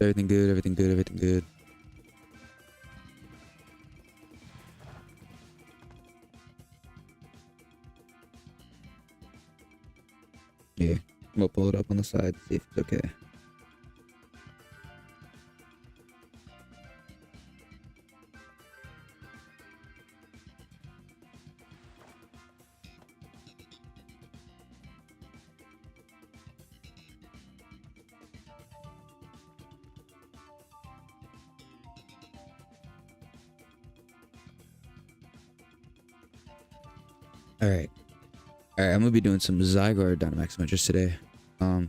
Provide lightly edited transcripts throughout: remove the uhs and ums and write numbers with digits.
Everything good, everything good, everything good. Yeah, I'm gonna pull it up on the side, see if it's okay. Alright. Alright, I'm gonna be doing some Zygarde Dynamax Adventures today. I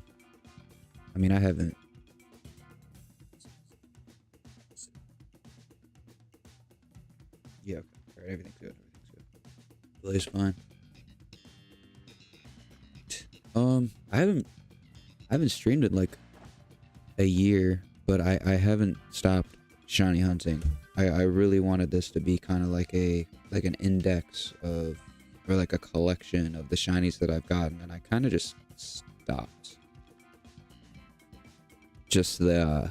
mean, I haven't... Yeah, okay. Alright, everything's good, everything's good. Play's fine. I haven't streamed in like a year, but I haven't stopped shiny hunting. I really wanted this to be kind of like an index of, or like a collection of the shinies that I've gotten, and I kind of just stopped. Just the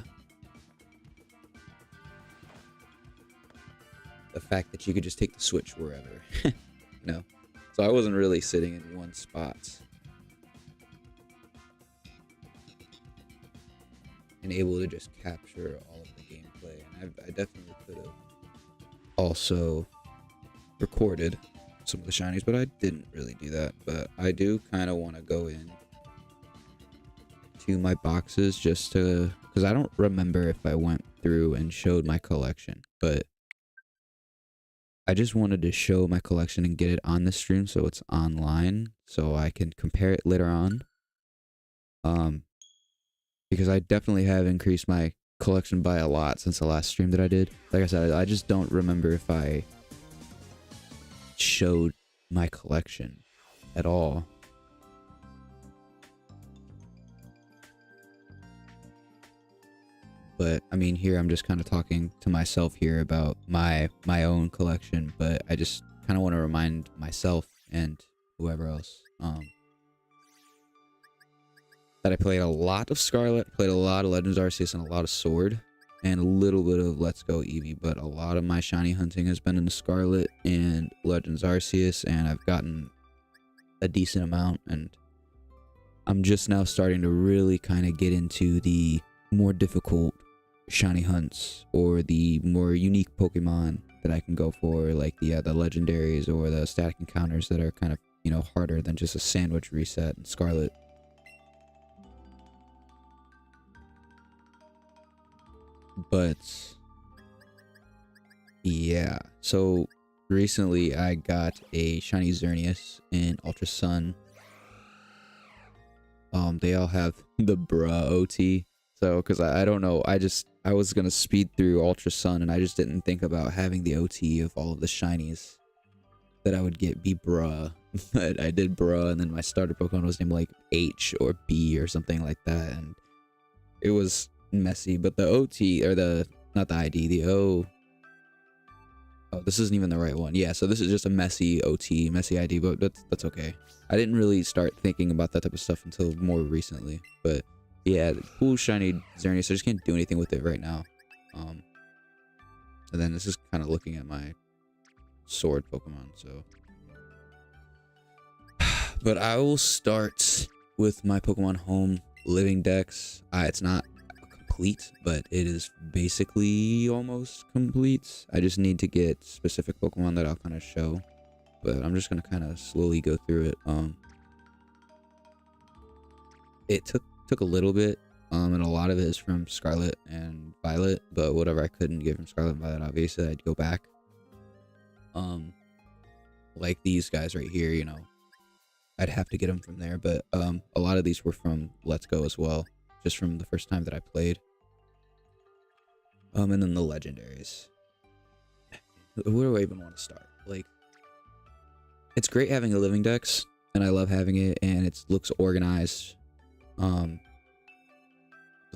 fact that you could just take the Switch wherever, you know. So I wasn't really sitting in one spot and able to just capture all of the gameplay. And I definitely could have also recorded some of the shinies, but I didn't really do that. But I do kind of want to go in to my boxes just to, because I don't remember if I went through and showed my collection, but I just wanted to show my collection and get it on the stream so it's online so I can compare it later on. Because I definitely have increased my collection by a lot since the last stream that I did. Like I said, I just don't remember if I showed my collection at all. But I mean, here I'm just kind of talking to myself here about my own collection, but I just kind of want to remind myself and whoever else that I played a lot of Scarlet, played a lot of Legends Arceus, and a lot of Sword, and a little bit of Let's Go Eevee, but a lot of my shiny hunting has been in Scarlet and Legends Arceus, and I've gotten a decent amount, and I'm just now starting to really kind of get into the more difficult shiny hunts, or the more unique Pokemon that I can go for, like the legendaries or the static encounters that are kind of, you know, harder than just a sandwich reset in Scarlet. But yeah, so recently I got a shiny Xerneas in Ultra Sun. They all have the bruh OT. So, because I don't know, I was gonna speed through Ultra Sun and I just didn't think about having the OT of all of the shinies that I would get be bruh. But I did bruh, and then my starter Pokemon was named like H or B or something like that, and it was messy. But the OT, or not the ID, the oh, this isn't even the right one. Yeah, so this is just a messy OT, messy ID, but that's okay. I didn't really start thinking about that type of stuff until more recently. But yeah, cool shiny Xerneas. I just can't do anything with it right now. And then this is kind of looking at my Sword Pokemon, so. But I will start with my Pokemon Home Living Dex. It's not complete, but it is basically almost complete. I just need to get specific Pokemon that I'll kind of show, but I'm just gonna kind of slowly go through it. It took a little bit, and a lot of it is from Scarlet and Violet, but whatever I couldn't get from Scarlet and Violet, obviously I'd go back. Like these guys right here, you know, I'd have to get them from there, but a lot of these were from Let's Go as well, just from the first time that I played. And then the legendaries. Where do I even want to start? Like, it's great having a living dex, and I love having it, and it looks organized. But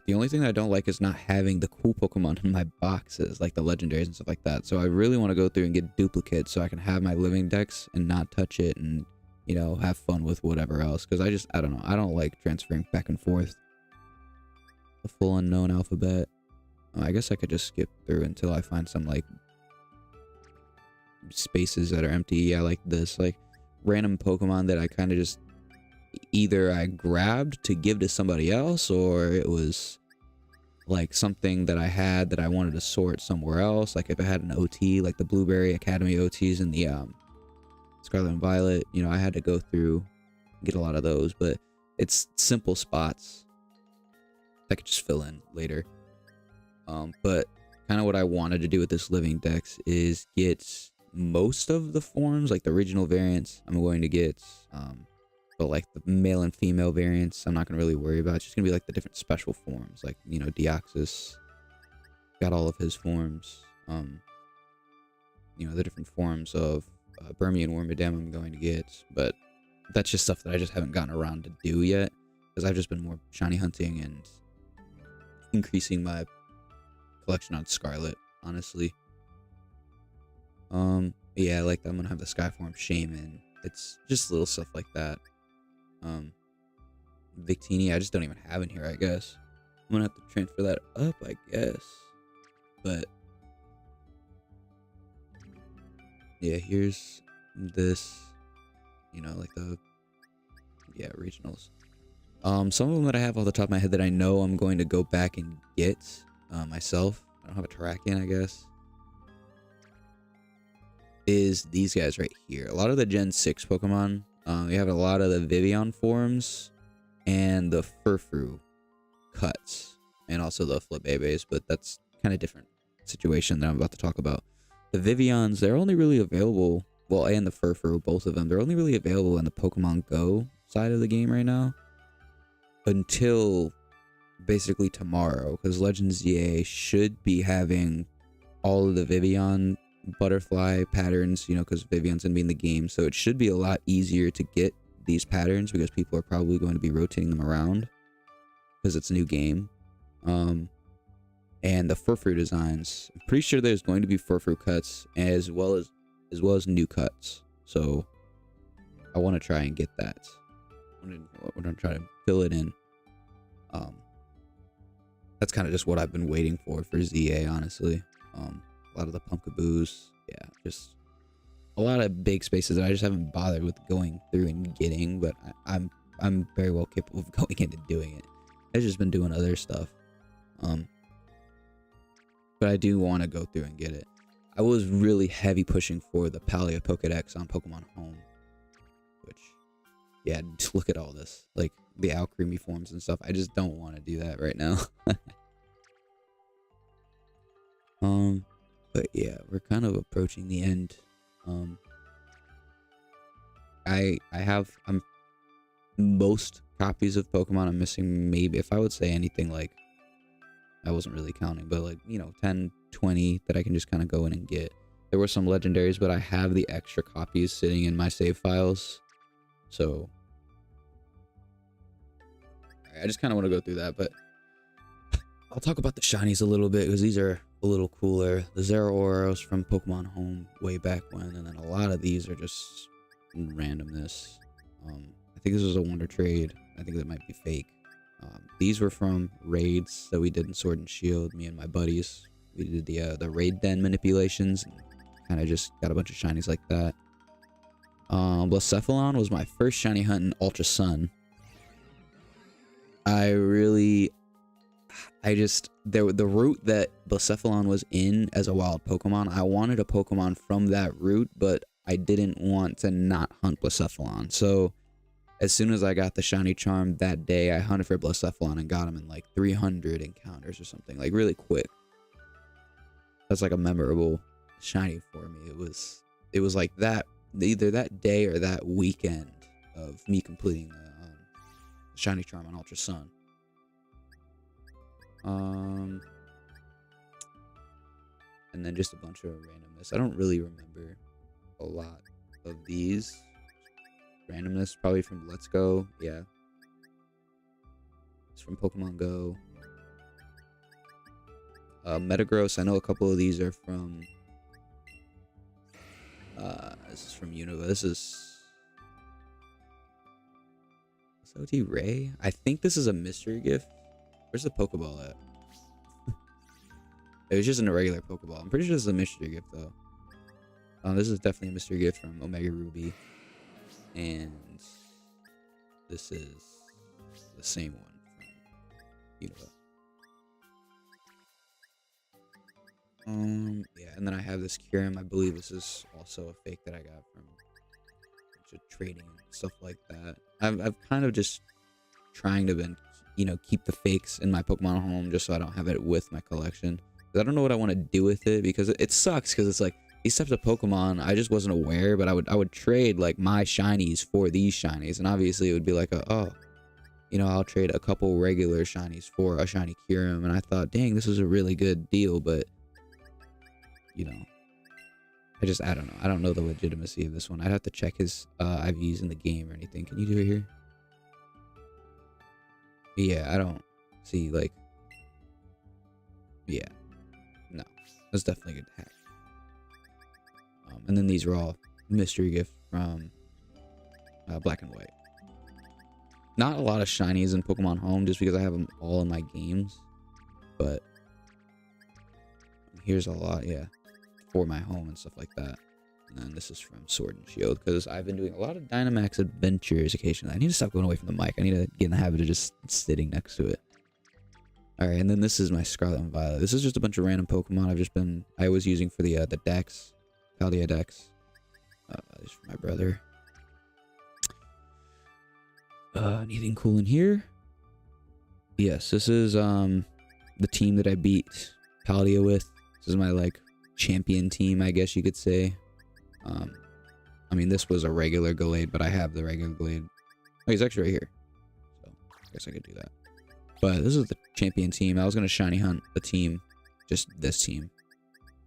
the only thing that I don't like is not having the cool Pokemon in my boxes, like the legendaries and stuff like that. So I really want to go through and get duplicates so I can have my living dex and not touch it, and, you know, have fun with whatever else. Because I don't know, I don't like transferring back and forth. The full unknown alphabet. I guess I could just skip through until I find some like spaces that are empty. Yeah, like this, like random Pokemon that I kind of just either I grabbed to give to somebody else, or it was like something that I had that I wanted to sort somewhere else. Like if I had an OT, like the Blueberry Academy OTs and the Scarlet and Violet, you know, I had to go through and get a lot of those, but it's simple spots I could just fill in later. But kind of what I wanted to do with this living dex is get most of the forms, like the regional variants. I'm going to get, but like the male and female variants, I'm not gonna really worry about. It's just gonna be like the different special forms, like, you know, Deoxys got all of his forms. You know, the different forms of Burmy and Wormadam I'm going to get, but that's just stuff that I just haven't gotten around to do yet, because I've just been more shiny hunting and increasing my collection on Scarlet, honestly. Yeah, like I'm gonna have the Skyform Shaman. It's just little stuff like that. Victini, I just don't even have in here, I guess. I'm gonna have to transfer that up, I guess. But yeah, here's this, you know, like the, yeah, regionals. Some of them that I have off the top of my head that I know I'm going to go back and get myself. I don't have a Terrakion, I guess. Is these guys right here. A lot of the Gen 6 Pokemon, you have a lot of the Vivillon forms and the Furfrou cuts, and also the Flabébés, but that's kind of different situation that I'm about to talk about. The Vivillons, they're only really available, well, and the Furfrou, both of them, they're only really available in the Pokemon Go side of the game right now until basically tomorrow, because Legends ZA should be having all of the Vivillon butterfly patterns, you know, because Vivillon's gonna be in the game, so it should be a lot easier to get these patterns because people are probably going to be rotating them around because it's a new game. And the Furfrou designs, I'm pretty sure there's going to be Furfrou cuts as well as new cuts, so I want to try and get that. I'm gonna try to fill it in. That's kind of just what I've been waiting for ZA, honestly. A lot of the Pumpkaboos, yeah, just a lot of big spaces that I just haven't bothered with going through and getting, but I'm very well capable of going in and doing it. I've just been doing other stuff, but I do want to go through and get it. I was really heavy pushing for the Paleo Pokedex on Pokemon Home, which, yeah, just look at all this, like the Alcremie forms and stuff. I just don't want to do that right now. But yeah, we're kind of approaching the end. I'm most copies of Pokemon. I'm missing maybe, if I would say anything, like, I wasn't really counting, but like, you know, 10, 20 that I can just kind of go in and get. There were some legendaries, but I have the extra copies sitting in my save files. So I just kind of want to go through that, but I'll talk about the shinies a little bit because these are a little cooler. The Zeraoros from Pokemon Home way back when, and then a lot of these are just randomness. I think this was a Wonder Trade. I think that might be fake. These were from raids that we did in Sword and Shield, me and my buddies. We did the raid den manipulations and kind of just got a bunch of shinies like that. Blacephalon was my first shiny hunt in Ultra Sun. The route that Blacephalon was in as a wild Pokemon, I wanted a Pokemon from that route, but I didn't want to not hunt Blacephalon. So as soon as I got the shiny charm that day, I hunted for Blacephalon and got him in like 300 encounters or something, like really quick. That's like a memorable shiny for me. It was like that, either that day or that weekend of me completing the shiny charm on Ultra Sun. And then just a bunch of randomness. I don't really remember a lot of these. Randomness probably from Let's Go. Yeah, it's from Pokemon Go. Metagross, I know a couple of these are from this is from Unova. This is OT Ray. I think this is a mystery gift. Where's the Pokeball at? It was just an irregular Pokeball. I'm pretty sure this is a mystery gift though. This is definitely a mystery gift from Omega Ruby, and this is the same one from Unova. Yeah, and then I have this Kyurem. I believe this is also a fake that I got from trading and stuff like that. I've kind of just trying to keep the fakes in my Pokemon home just so I don't have it with my collection. I don't know what I want to do with it, because it sucks, because it's like these types of Pokemon I just wasn't aware, but I would trade like my shinies for these shinies, and obviously it would be like I'll trade a couple regular shinies for a shiny Kyurem, and I thought, dang, this is a really good deal, but I don't know. I don't know the legitimacy of this one. I'd have to check his IVs in the game or anything. Can you do it here? Yeah, I don't see, like... Yeah. No. That's definitely a good hack. And then these are all mystery gifts from Black and White. Not a lot of shinies in Pokemon Home just because I have them all in my games. But here's a lot, yeah, for my home and stuff like that. And then this is from Sword and Shield, because I've been doing a lot of Dynamax Adventures occasionally. I need to stop going away from the mic. I need to get in the habit of just sitting next to it. Alright, and then this is my Scarlet and Violet. This is just a bunch of random Pokemon I was using for the Dex. Paldea Dex. This is for my brother. Anything cool in here? Yes, this is the team that I beat Paldea with. This is my like champion team, I guess you could say. I mean, this was a regular Gallade, but I have the regular Gallade. Oh, he's actually right here. So I guess I could do that. But this is the champion team. I was gonna shiny hunt the team, just this team.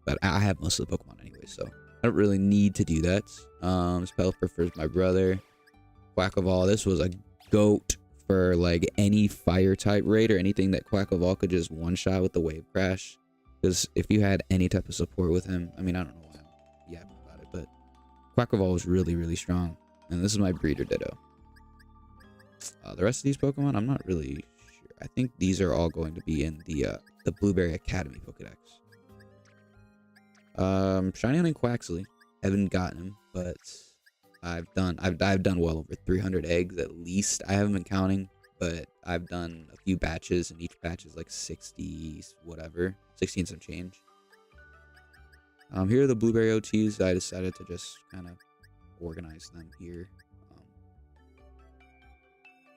But I have most of the Pokemon anyway, so I don't really need to do that. Spellperfer is my brother. Quackleval, this was a goat for like any fire type raid or anything that Quackleval could just one shot with the wave crash. Because if you had any type of support with him, I mean, I don't know why I'm yapping about it, but Quackleval was really, really strong. And this is my breeder Ditto. The rest of these Pokemon, I'm not really sure. I think these are all going to be in the Blueberry Academy Pokedex. Shiny hunting Quaxley. Haven't gotten him, but I've done well over 300 eggs at least. I haven't been counting, but I've done a few batches, and each batch is like 60 whatever, 60 and some change. Here are the Blueberry OTs. I decided to just kind of organize them here.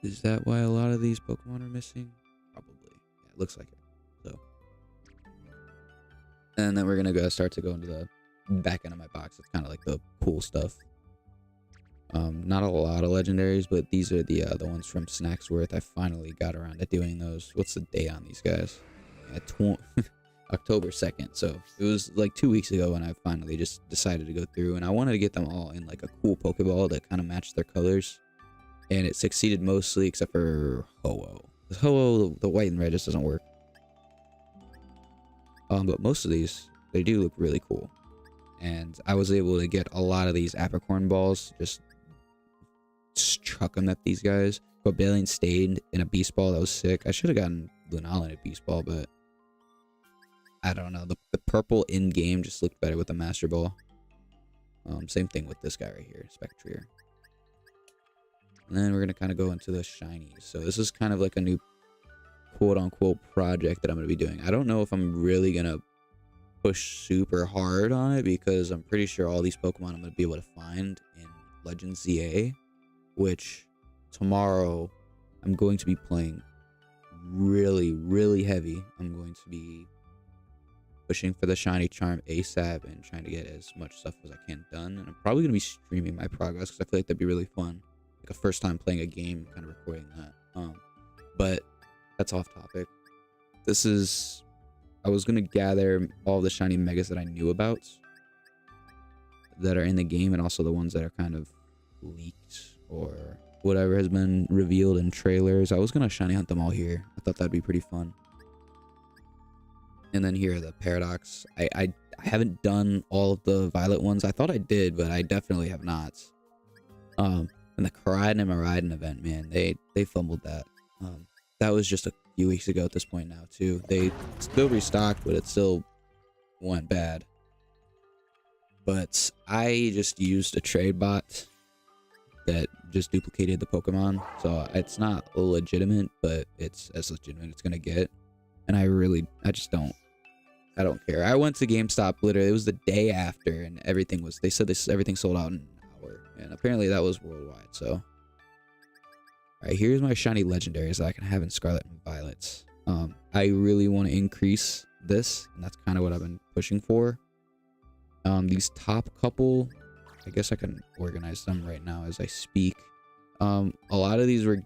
Is that why a lot of these Pokemon are missing? Probably. Yeah, it looks like it. So, and then we're gonna start to go into the back end of my box. It's kind of like the cool stuff. Not a lot of legendaries, but these are the ones from Snacksworth. I finally got around to doing those. What's the date on these guys? October 2nd. So it was like 2 weeks ago when I finally just decided to go through, and I wanted to get them all in like a cool Pokeball that kind of matched their colors. And it succeeded mostly, except for Ho-Oh. Ho-Oh, the white and red just doesn't work. But most of these, they do look really cool. And I was able to get a lot of these Apricorn balls, just chuck them at these guys. Cobalion stayed in a Beast Ball, that was sick. I should have gotten Lunala in a Beast Ball, but I don't know. The purple in-game just looked better with the Master Ball. Same thing with this guy right here, Spectrier. And then we're going to kind of go into the shinies. So this is kind of like a new quote-unquote project that I'm going to be doing. I don't know if I'm really going to push super hard on it, because I'm pretty sure all these Pokemon I'm going to be able to find in Legends ZA, which tomorrow I'm going to be playing really, really heavy. I'm going to be pushing for the Shiny Charm ASAP and trying to get as much stuff as I can done. And I'm probably going to be streaming my progress, because I feel like that'd be really fun. Like a first time playing a game, kind of recording that. But that's off topic. This is... I was going to gather all the shiny megas that I knew about that are in the game, and also the ones that are kind of leaked or whatever has been revealed in trailers. I was going to shiny hunt them all here. I thought that'd be pretty fun. And then here are the Paradox. I haven't done all of the Violet ones. I thought I did, but I definitely have not. And the Koraidon and Miraidon event, man, they fumbled that. That was just a few weeks ago at this point now, too. They still restocked, but it's still went bad. But I just used a trade bot that just duplicated the Pokemon. So it's not legitimate, but it's as legitimate as it's gonna get. And I don't care. I went to GameStop literally, it was the day after, and they said everything sold out in an hour. And apparently that was worldwide, so. Alright, here's my shiny legendaries that I can have in Scarlet and Violet. I really want to increase this, and that's kind of what I've been pushing for. These top couple, I guess I can organize them right now as I speak. A lot of these were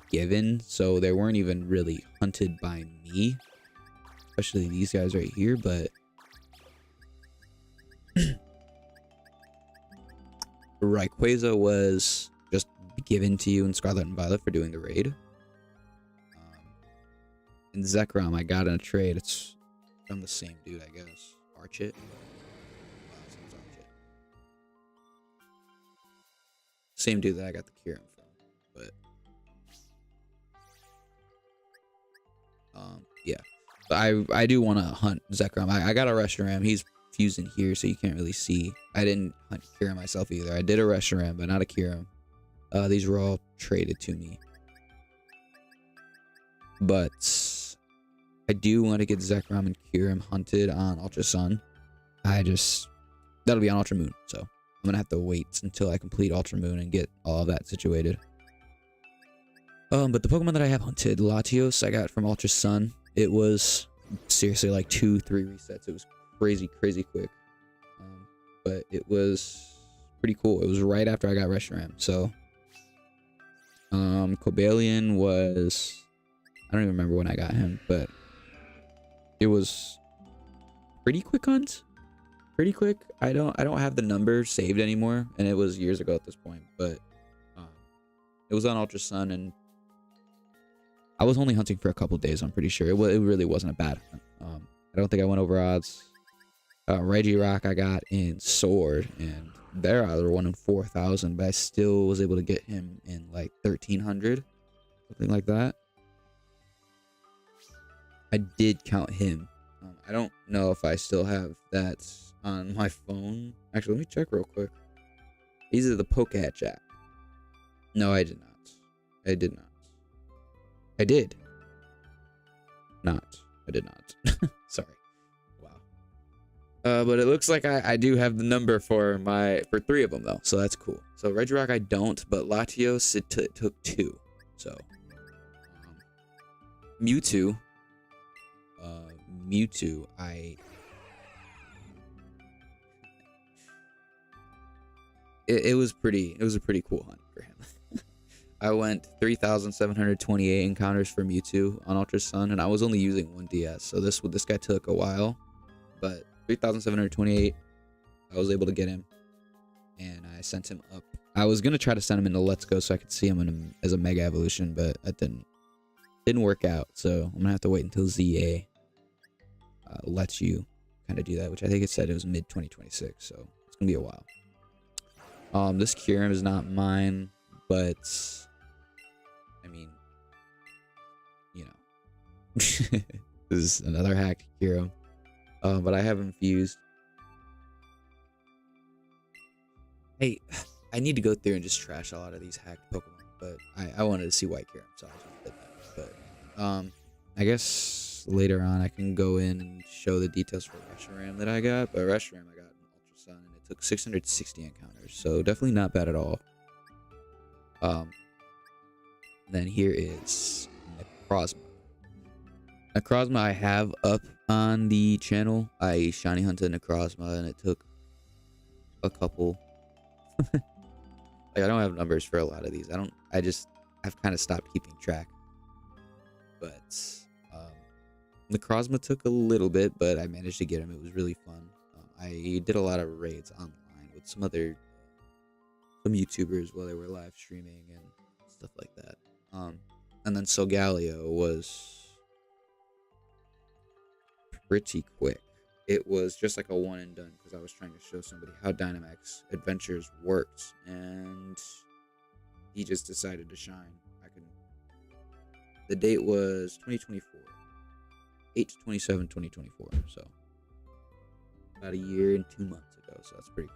given, so they weren't even really hunted by me. Especially these guys right here, but Rayquaza was just given to you in Scarlet and Violet for doing the raid. And Zekrom I got in a trade. It's from the same dude, I guess. Archit. Same dude that I got the Kyurem from, but yeah. But I do want to hunt Zekrom. I got a Reshiram. He's fused in here, so you can't really see. I didn't hunt Kyurem myself either. I did a Reshiram, but not a Kyurem. These were all traded to me. But I do want to get Zekrom and Kyurem hunted on Ultra Sun. That'll be on Ultra Moon, so I'm gonna have to wait until I complete Ultra Moon and get all of that situated. But the Pokemon that I have hunted, Latios, I got from Ultra Sun. It was seriously like 2-3 resets. It was crazy quick. But it was pretty cool. It was right after I got Reshiram. So Cobalion was, I don't even remember when I got him, but it was pretty quick hunt. Pretty quick. I don't have the number saved anymore, and it was years ago at this point, but it was on Ultra Sun, and I was only hunting for a couple days, I'm pretty sure. It really wasn't a bad hunt. I don't think I went over odds. Regirock I got in Sword, and they're either 1 in 4,000, but I still was able to get him in like 1,300, something like that. I did count him. I don't know if I still have that on my phone. Actually, let me check real quick. These are the Pokéhatch app. No, I did not. I did not. I did. Not. I did not. Sorry. Wow. But it looks like I do have the number for 3 of them though, so that's cool. So Regirock I don't, but Latios it took 2. So Mewtwo. Mewtwo it was a pretty cool hunt for him. I went 3,728 encounters for Mewtwo on Ultra Sun, and I was only using 1 DS, so this guy took a while, but 3,728, I was able to get him, and I sent him up. I was gonna try to send him into Let's Go so I could see him as a Mega Evolution, but that didn't work out, so I'm gonna have to wait until ZA lets you kind of do that, which I think it said it was mid 2026, so it's gonna be a while. This Kyurem is not mine, but I mean, you know, this is another hacked Kyurem. But I have him fused. Hey, I need to go through and just trash a lot of these hacked Pokemon, but I wanted to see White Kyurem, so I just did that. But I guess later on I can go in and show the details for Reshiram that I got. But Reshiram I got in Ultra Sun, and it took 660 encounters, so definitely not bad at all. Then here is Necrozma. Necrozma I have up on the channel. I shiny hunted Necrozma, and it took a couple. Like, I don't have numbers for a lot of these. I've kind of stopped keeping track. But Necrozma took a little bit, but I managed to get him. It was really fun. I did a lot of raids online with some YouTubers while they were live streaming and stuff like that. And then Solgaleo was pretty quick. It was just like a one and done because I was trying to show somebody how Dynamax Adventures worked, and he just decided to shine. The date was 2024, 8/27/2024. So about a year and 2 months ago, so that's pretty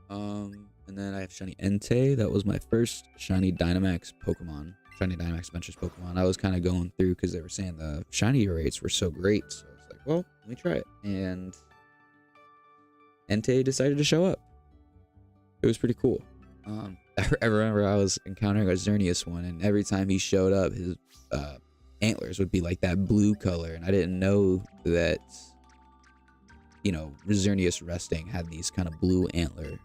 cool. And then I have shiny Entei. That was my first shiny Dynamax Pokemon, shiny Dynamax Adventures Pokemon. I was kind of going through because they were saying the shiny rates were so great, so I was like, well, let me try it. And Entei decided to show up. It was pretty cool. I remember I was encountering a Xerneas one, and every time he showed up, his antlers would be like that blue color, and I didn't know that, you know, Xerneas resting had these kind of blue antlers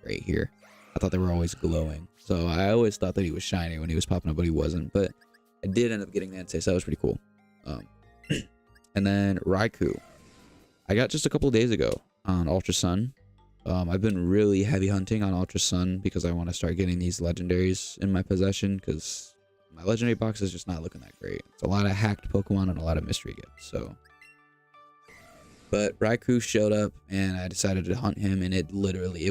right here. I thought they were always glowing, so I always thought that he was shiny when he was popping up, but he wasn't. But I did end up getting the Entei, so that was pretty cool. And then Raikou, I got just a couple of days ago on Ultra Sun. I've been really heavy hunting on Ultra Sun because I want to start getting these legendaries in my possession, because my legendary box is just not looking that great. It's a lot of hacked Pokemon and a lot of mystery gifts. So, but Raikou showed up and I decided to hunt him, and it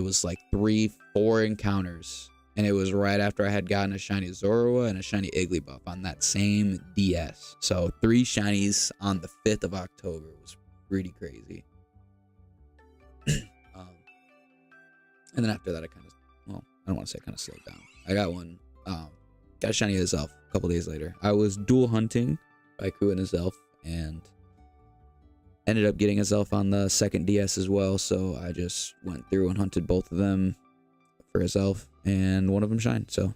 was like 3-4 encounters, and it was right after I had gotten a shiny Zorua and a shiny Igglybuff on that same DS. So 3 shinies on the 5th of October was pretty crazy. And then after that, I kind of, well, I don't want to say kind of slowed down. I got one, got a shiny Azelf a couple days later. I was dual hunting Raikou and Azelf, and ended up getting Azelf on the 2nd DS as well. So I just went through and hunted both of them for Azelf, and one of them shined. So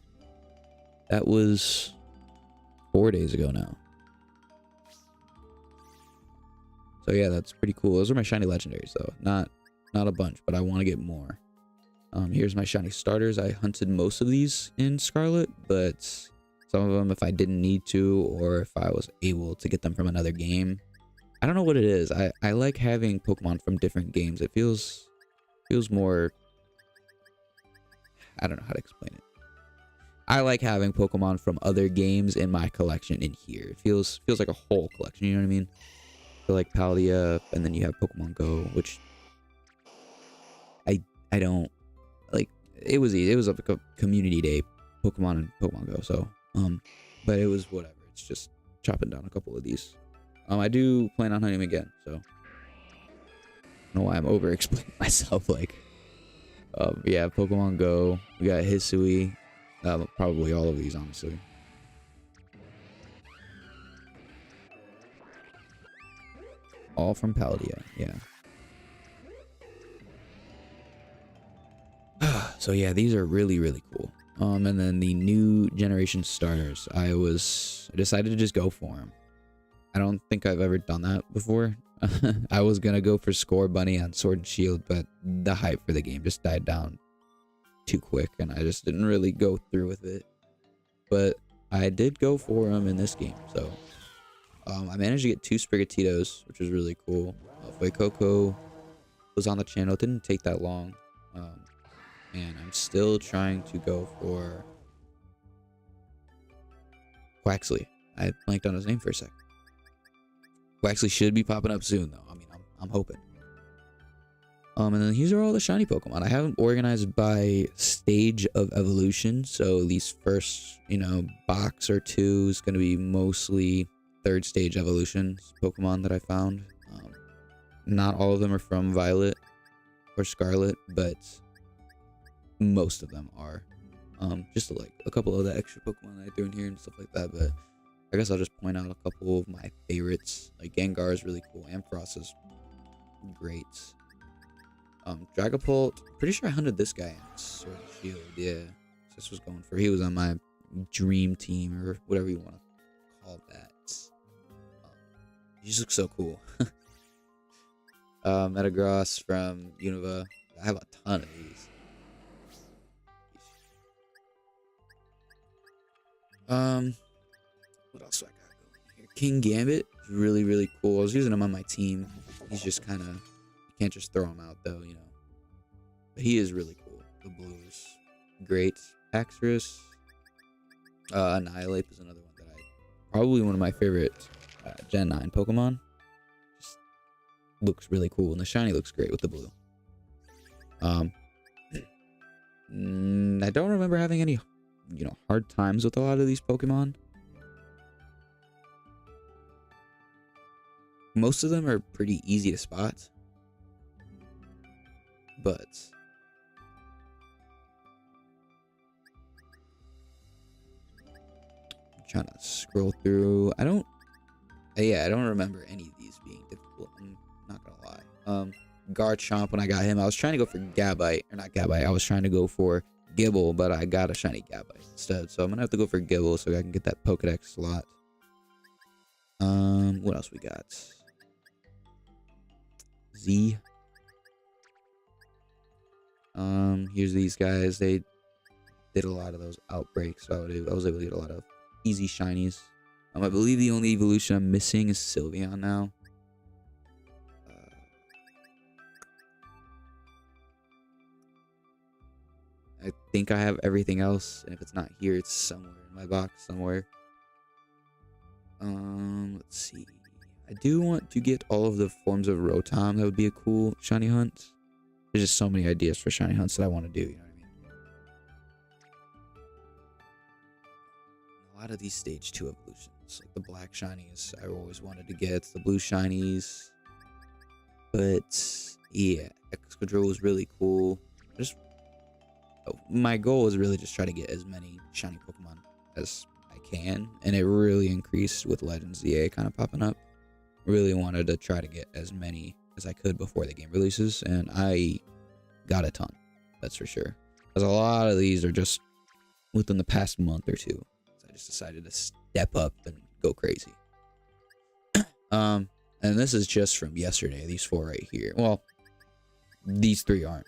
that was 4 days ago now. So yeah, that's pretty cool. Those are my shiny legendaries though. Not a bunch, but I want to get more. Here's my shiny starters. I hunted most of these in Scarlet, but some of them, if I didn't need to, or if I was able to get them from another game. I don't know what it is. I like having Pokemon from different games. It feels more, I don't know how to explain it. I like having Pokemon from other games in my collection in here. It feels like a whole collection, you know what I mean? So like Paldea, and then you have Pokemon Go, which I don't like. It was like a community day Pokemon and Pokemon Go, so but it was whatever. It's just chopping down a couple of these. I do plan on hunting him again, so I don't know why I'm over explaining myself. Like, yeah, Pokemon Go. We got Hisui. Probably all of these, honestly. All from Paldea, yeah. So yeah, these are really, really cool. And then the new generation starters, I decided to just go for them. I don't think I've ever done that before. I was gonna go for Score Bunny on Sword and Shield, but the hype for the game just died down too quick, and I just didn't really go through with it. But I did go for them in this game, so I managed to get 2 Sprigatitos, which was really cool. Fuecoco was on the channel. It didn't take that long. And I'm still trying to go for Quaxley. I blanked on his name for a sec. Quaxley should be popping up soon, though. I mean, I'm hoping. And then these are all the shiny Pokemon. I have them organized by stage of evolution. So these first, box or 2 is going to be mostly 3rd stage evolution Pokemon that I found. Not all of them are from Violet or Scarlet, but most of them are. Just like a couple of the extra Pokemon I threw in here and stuff like that, but I guess I'll just point out a couple of my favorites. Like Gengar is really cool. Ampharos is great. Dragapult, pretty sure I hunted this guy in Sword and Shield. Yeah, this was going for. He was on my dream team, or whatever you want to call that. He just looks so cool. Metagross from Unova. I have a ton of these. What else do I got going here? King Gambit is really, really cool. I was using him on my team. He's just kind of, you can't just throw him out though, But he is really cool. The blue is great. Axorus, Annihilate is another one that probably one of my favorite Gen 9 Pokemon. Just looks really cool, and the shiny looks great with the blue. I don't remember having any hard times with a lot of these Pokemon. most of them are pretty easy to spot. But I'm trying to scroll through. I don't remember any of these being difficult. I'm not gonna lie. Garchomp, when I got him, I was trying to go for Gabite, or not Gabite. I was trying to go for Gibble, but I got a shiny Gabite instead. So I'm gonna have to go for Gibble so I can get that Pokedex slot. What else we got? Z. Here's these guys. They did a lot of those outbreaks, so I was able to get a lot of easy shinies. I believe the only evolution I'm missing is Sylveon now. I think I have everything else, and if it's not here, it's somewhere in my box somewhere. Let's see. I do want to get all of the forms of Rotom. That would be a cool shiny hunt. There's just so many ideas for shiny hunts that I want to do, you know what I mean? A lot of these stage 2 evolutions, like the black shinies, I always wanted to get the blue shinies. But yeah, Excadrill was really cool. My goal is really just try to get as many shiny Pokemon as I can, and it really increased with Legends EA kind of popping up. Really wanted to try to get as many as I could before the game releases, and I got a ton, that's for sure. Because a lot of these are just within the past month or two, so I just decided to step up and go crazy. And this is just from yesterday, these 4 right here. Well, these 3 aren't.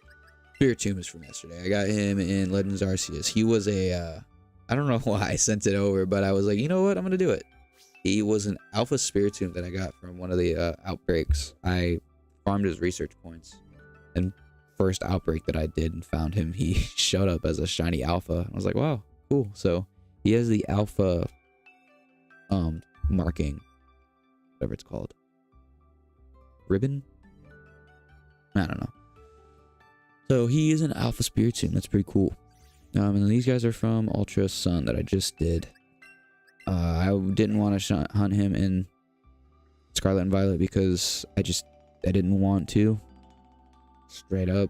Spiritomb is from yesterday. I got him in Legends Arceus. He was a, I don't know why I sent it over, but I was like, you know what, I'm going to do it. He was an Alpha Spiritomb that I got from one of the outbreaks. I farmed his research points. And first outbreak that I did and found him, he showed up as a shiny Alpha. I was like, wow, cool. So he has the Alpha marking, whatever it's called. Ribbon? I don't know. So he is an Alpha Spiritomb. That's pretty cool. And then these guys are from Ultra Sun that I just did. I didn't want to hunt him in Scarlet and Violet because I didn't want to. Straight up.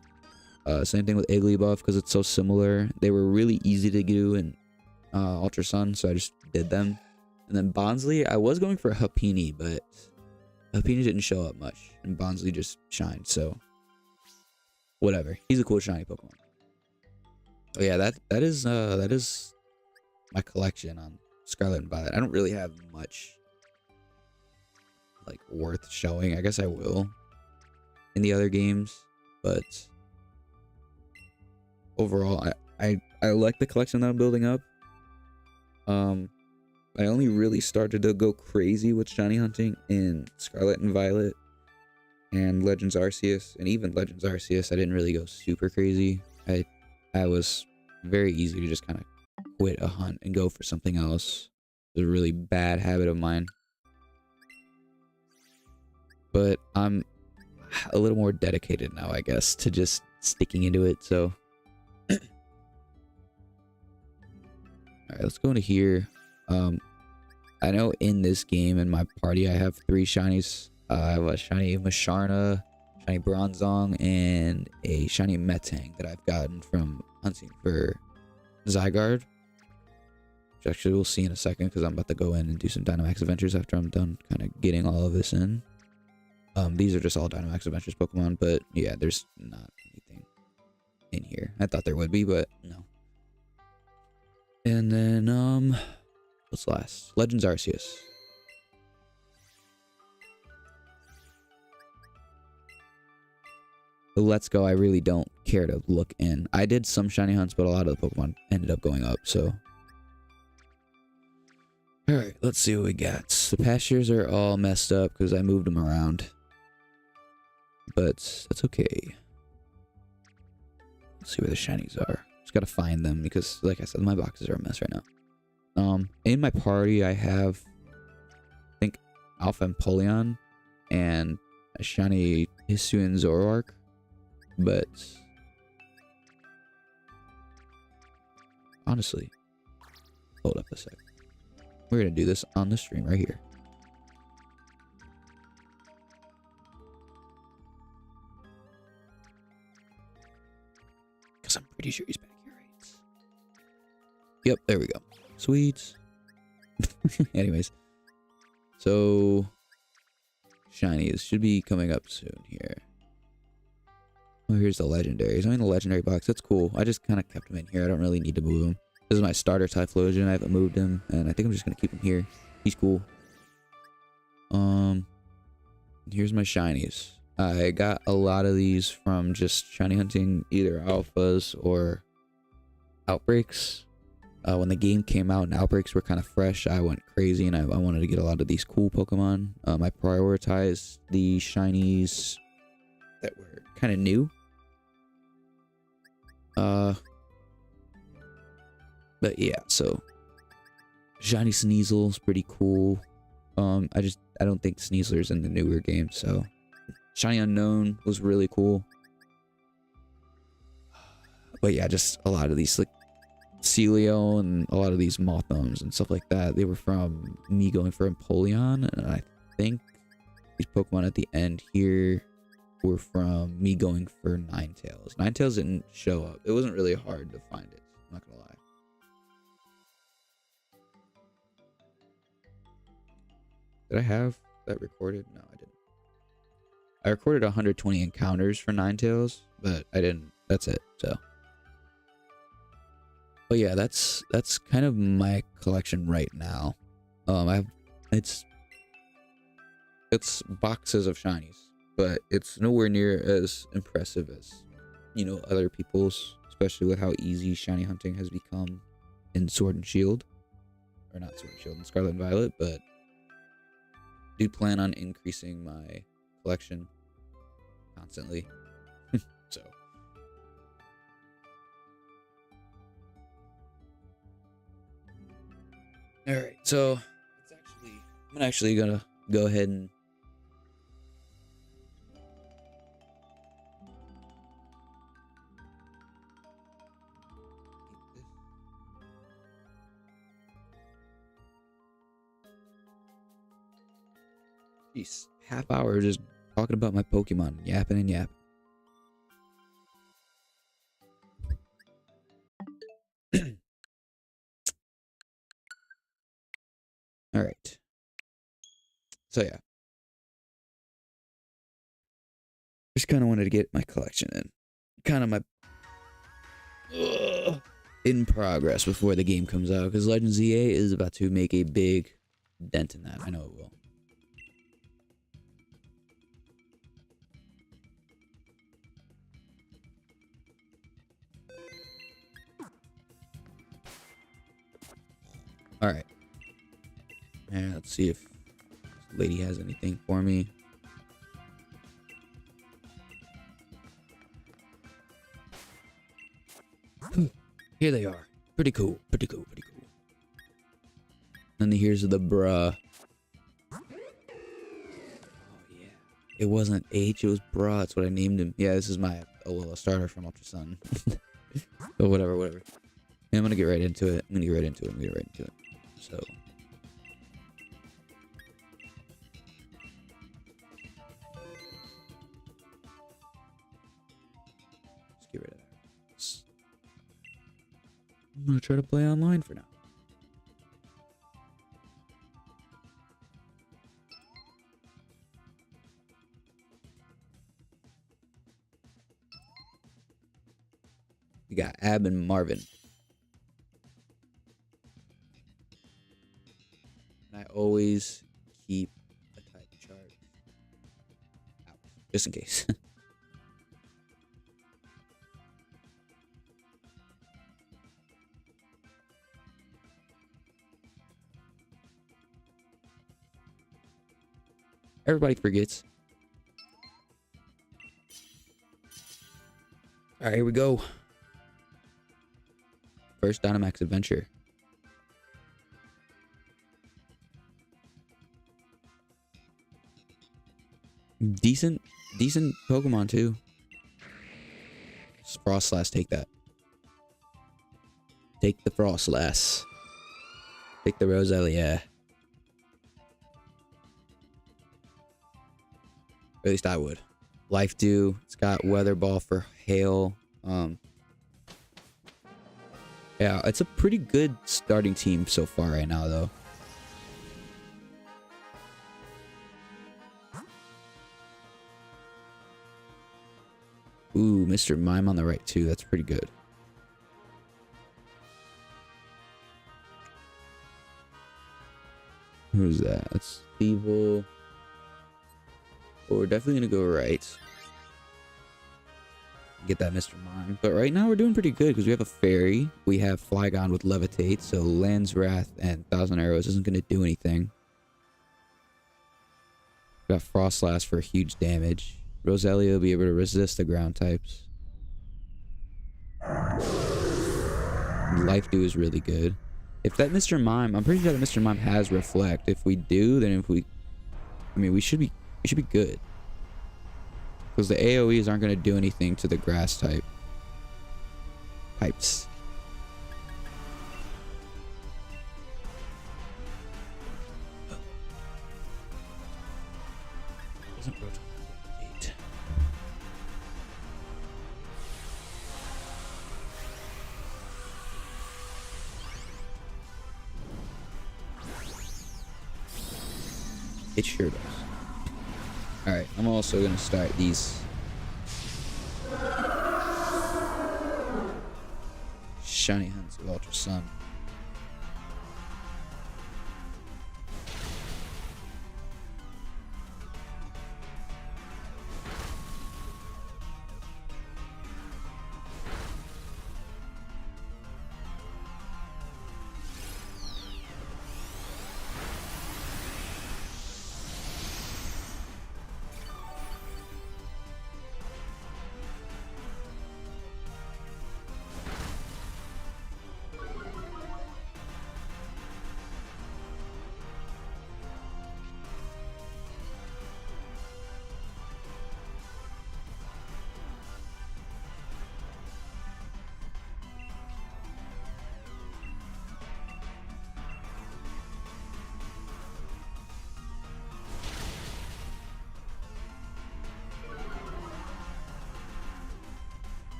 Same thing with Igglybuff because it's so similar. They were really easy to do in Ultra Sun, so I just did them. And then Bonsly, I was going for a Happiny, but Happiny didn't show up much, and Bonsly just shined, so whatever. He's a cool shiny Pokemon. Oh yeah, that is my collection on Scarlet and Violet. I don't really have much like worth showing. I guess I will in the other games, but overall I like the collection that I'm building up. I only really started to go crazy with shiny hunting in Scarlet and Violet and Legends Arceus, and even Legends Arceus I didn't really go super crazy. I was very easy to just kind of quit a hunt and go for something else. It's a really bad habit of mine, but I'm a little more dedicated now, I guess, to just sticking into it. So all right, let's go into here. I know in this game in my party I have 3 shinies. I have a shiny Masharna, shiny Bronzong, and a shiny Metang that I've gotten from hunting for Zygarde, which actually we'll see in a second because I'm about to go in and do some Dynamax Adventures after I'm done kind of getting all of this in. These are just all Dynamax Adventures Pokemon, but yeah, there's not anything in here. I thought there would be, but no. And then what's last? Legends Arceus. The Let's Go, I really don't care to look in. I did some shiny hunts, but a lot of the Pokemon ended up going up, so. Alright, let's see what we got. The pastures are all messed up because I moved them around. But that's okay. Let's see where the shinies are. Just gotta find them because, like I said, my boxes are a mess right now. In my party, I have, I think, Alpha Empoleon and a shiny Hisuian Zoroark, but honestly, hold up a sec. We're gonna do this on the stream right here. Because I'm pretty sure he's back here, right? Yep, there we go. Sweet. Anyways. So, shinies should be coming up soon here. Oh, here's the legendaries. I'm in the legendary box. That's cool. I just kind of kept him in here. I don't really need to move him. This is my starter Typhlosion. I haven't moved him, and I think I'm just gonna keep him here. He's cool. Here's my shinies. I got a lot of these from just shiny hunting either alphas or outbreaks. When the game came out and outbreaks were kind of fresh, I went crazy and I wanted to get a lot of these cool Pokemon. I prioritized the shinies that were kind of new. But yeah, so shiny Sneasel's pretty cool. I don't think Sneasler's in the newer game, so shiny Unknown was really cool. But yeah, just a lot of these like Celio and a lot of these Mothums and stuff like that, they were from me going for Empoleon, and I think these Pokemon at the end here were from me going for Ninetales. Ninetales didn't show up. It wasn't really hard to find it, I'm not gonna lie. Did I have that recorded? No, I didn't. I recorded 120 encounters for Ninetales, but I didn't. That's it, so. But yeah, that's kind of my collection right now. It's boxes of shinies, but it's nowhere near as impressive as, you know, other people's, especially with how easy shiny hunting has become in Sword and Shield. Or not Sword and Shield, in Scarlet and Violet, but I do plan on increasing my collection constantly. So all right, so I'm actually gonna go ahead and jeez, half hour just talking about my Pokemon, yapping and yapping. All right. So yeah, just kind of wanted to get my collection in, kind of my in progress before the game comes out, because Legends EA is about to make a big dent in that. I know it will. All right. And let's see if this lady has anything for me. Here they are. Pretty cool. Pretty cool. Pretty cool. And here's the bruh. Oh, yeah. It wasn't H, it was bruh. That's what I named him. Yeah, this is my Alola starter from Ultra Sun. But whatever. Yeah, I'm gonna get right into it. So. Let's get rid of that. I'm gonna try to play online for now. We got Ab and Marvin. And I always keep a type chart out, just in case. Everybody forgets. Alright, here we go. First Dynamax Adventure. Decent Pokemon too. Frostlass, take that. Take the Frostlass. Take the Roselia. At least I would. Life Dew. It's got Weather Ball for hail. Yeah, it's a pretty good starting team so far right now, though. Ooh, Mr. Mime on the right, too. That's pretty good. Who's that? That's evil. Well, we're definitely going to go right. Get that Mr. Mime. But right now we're doing pretty good because we have a fairy. We have Flygon with Levitate. So Land's Wrath and Thousand Arrows isn't going to do anything. We got Frostlass for huge damage. Roselia will be able to resist the ground types. Life Dew is really good. If that Mr. Mime, I'm pretty sure that Mr. Mime has Reflect. If we do, then we should be good. Because the AoEs aren't going to do anything to the grass types. Doesn't rotate. It sure does. Alright, I'm also going to start these shiny hunts of Ultra Sun.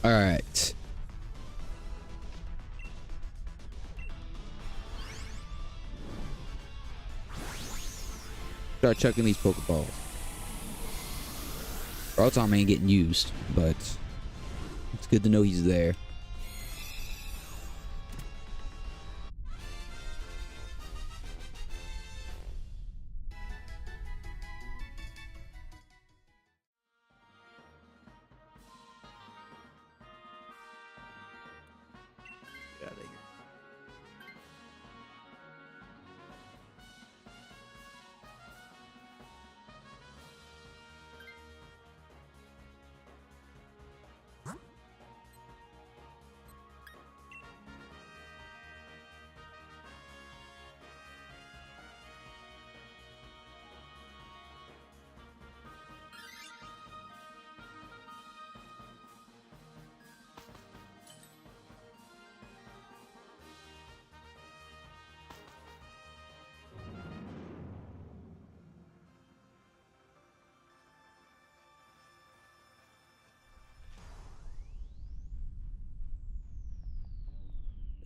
All right. Start chucking these Pokeballs. Rotom ain't getting used, but it's good to know he's there.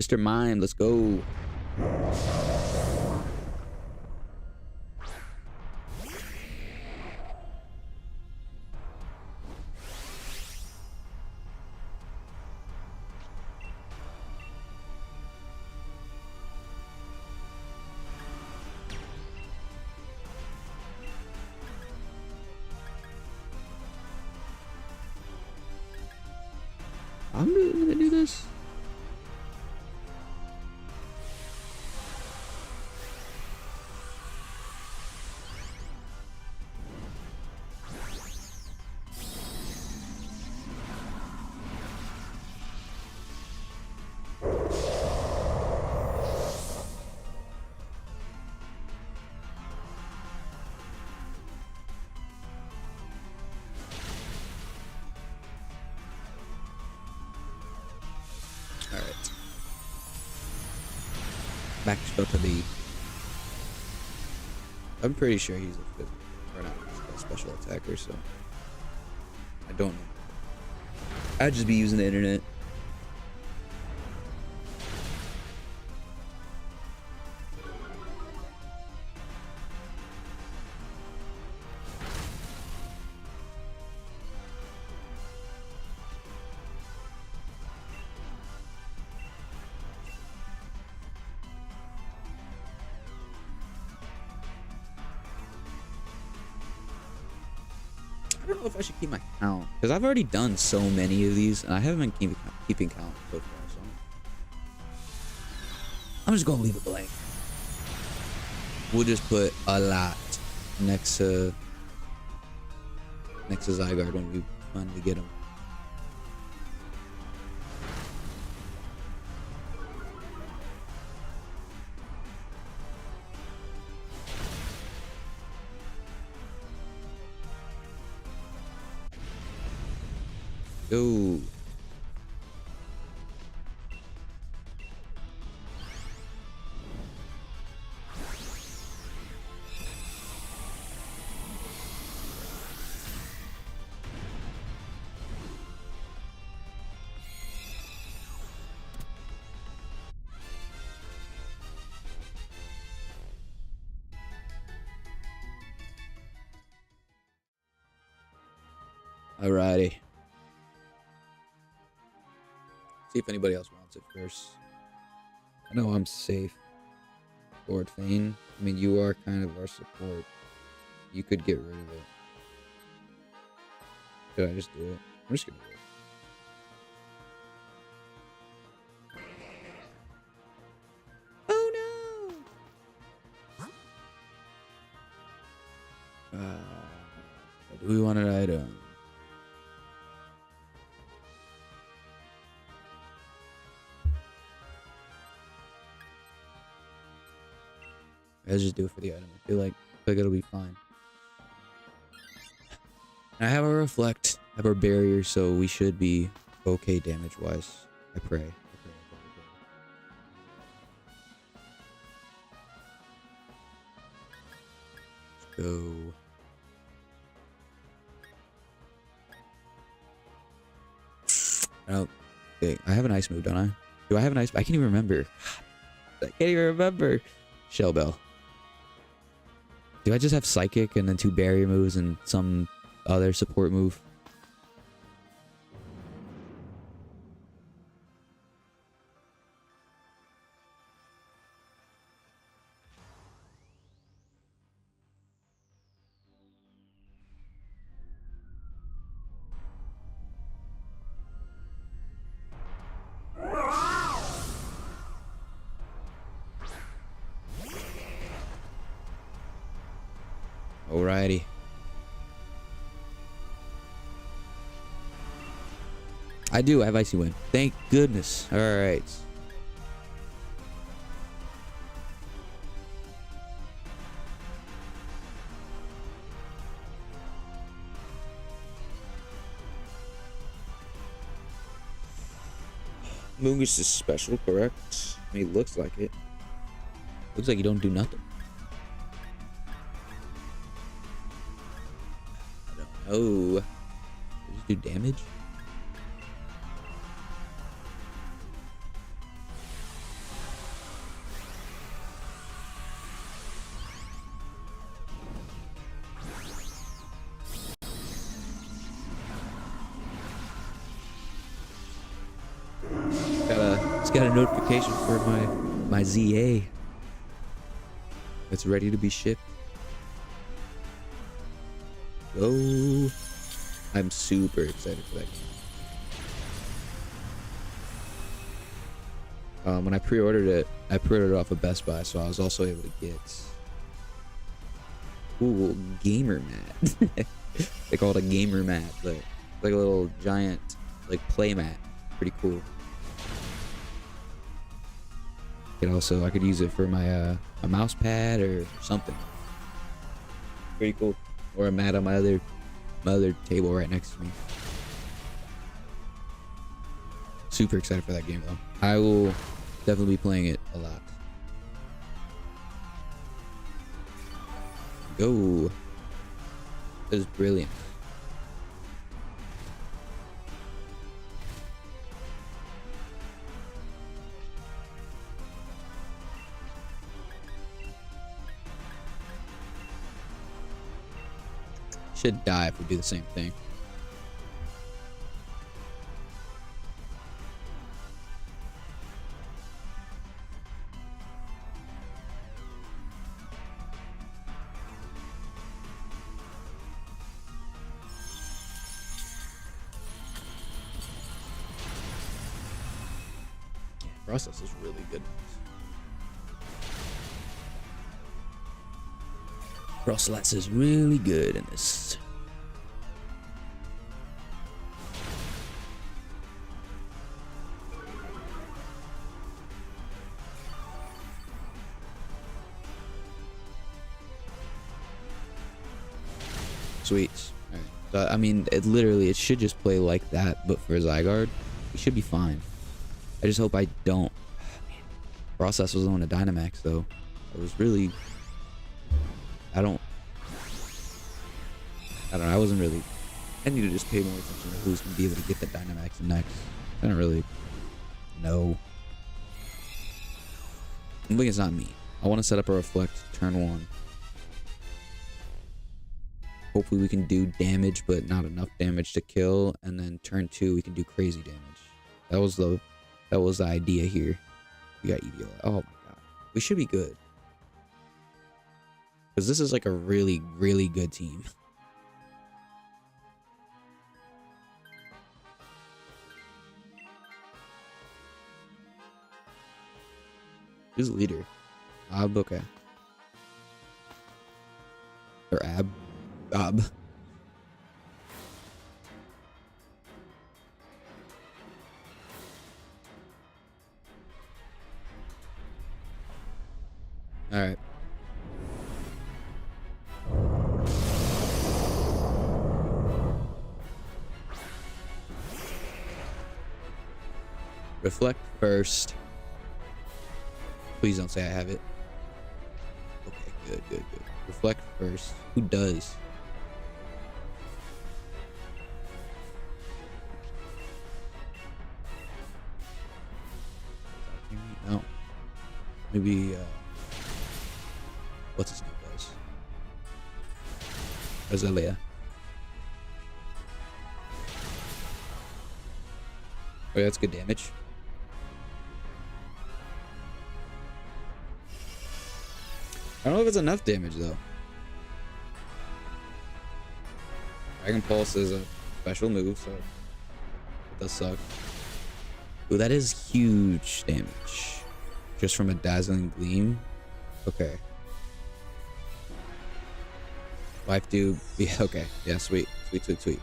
Mr. Mime, let's go. I'm gonna do this. Alright. Back to the. I'm pretty sure he's a special attacker, so I don't know. I'd just be using the internet. I don't know if I should keep my count because I've already done so many of these and I haven't been keeping count so far. So I'm just gonna leave it blank. We'll just put a lot next to Zygarde when we finally get him. Go. Alrighty. See if anybody else wants it first. I know I'm safe. Lord Fane. I mean, you are kind of our support. You could get rid of it. Should I just do it? I'm just gonna do it. Oh no! Do we want an item? Let's just do it for the item. I feel like it'll be fine. I have a reflect, I have our barrier, so we should be okay damage wise. I pray. Let's go. Oh, okay. I have an ice move, don't I? Do I have an ice? I can't even remember. I can't even remember. Shell Bell. Do I just have Psychic and then 2 barrier moves and some other support move? Alrighty. I do. I have Icy Wind. Thank goodness. Alright. Moongus is special, correct? I mean, it looks like it. Looks like you don't do nothing. Oh, just do damage? Just got a notification for my ZA. It's ready to be shipped. Oh, I'm super excited for that game. When I pre-ordered it off of Best Buy, so I was also able to get gamer mat. They call it a gamer mat, but like a little giant like play mat. Pretty cool. I could use it for my a mouse pad or something. Pretty cool. Or a mat on my other table right next to me. Super excited for that game though. I will definitely be playing it a lot. Go. That is brilliant. Should die if we do the same thing. Process is really good. Process is really good in this. Sweet. All right. So, I mean, it should just play like that, but for Zygarde, we should be fine. I just hope I don't. Process was on a Dynamax though. I was really. I don't know. I wasn't really. I need to just pay more attention to who's gonna be able to get the Dynamax next. I don't really know. I think it's not me. I want to set up a Reflect turn 1. Hopefully we can do damage, but not enough damage to kill, and then turn 2 we can do crazy damage. That was the idea here. We got EVO. Oh my god. We should be good. Because this is like a really, really good team. Who's the leader? Okay. Or Ab. All right. Reflect first. Please don't say I have it. Okay, good. Reflect first. Who does? No. Maybe, what's his name does? Azalea. Oh, yeah, that's good damage. I don't know if it's enough damage though. Dragon Pulse is a special move, so it does suck. Ooh, that is huge damage. Just from a Dazzling Gleam. Okay. Life do. Yeah, okay. Yeah, sweet. Sweet.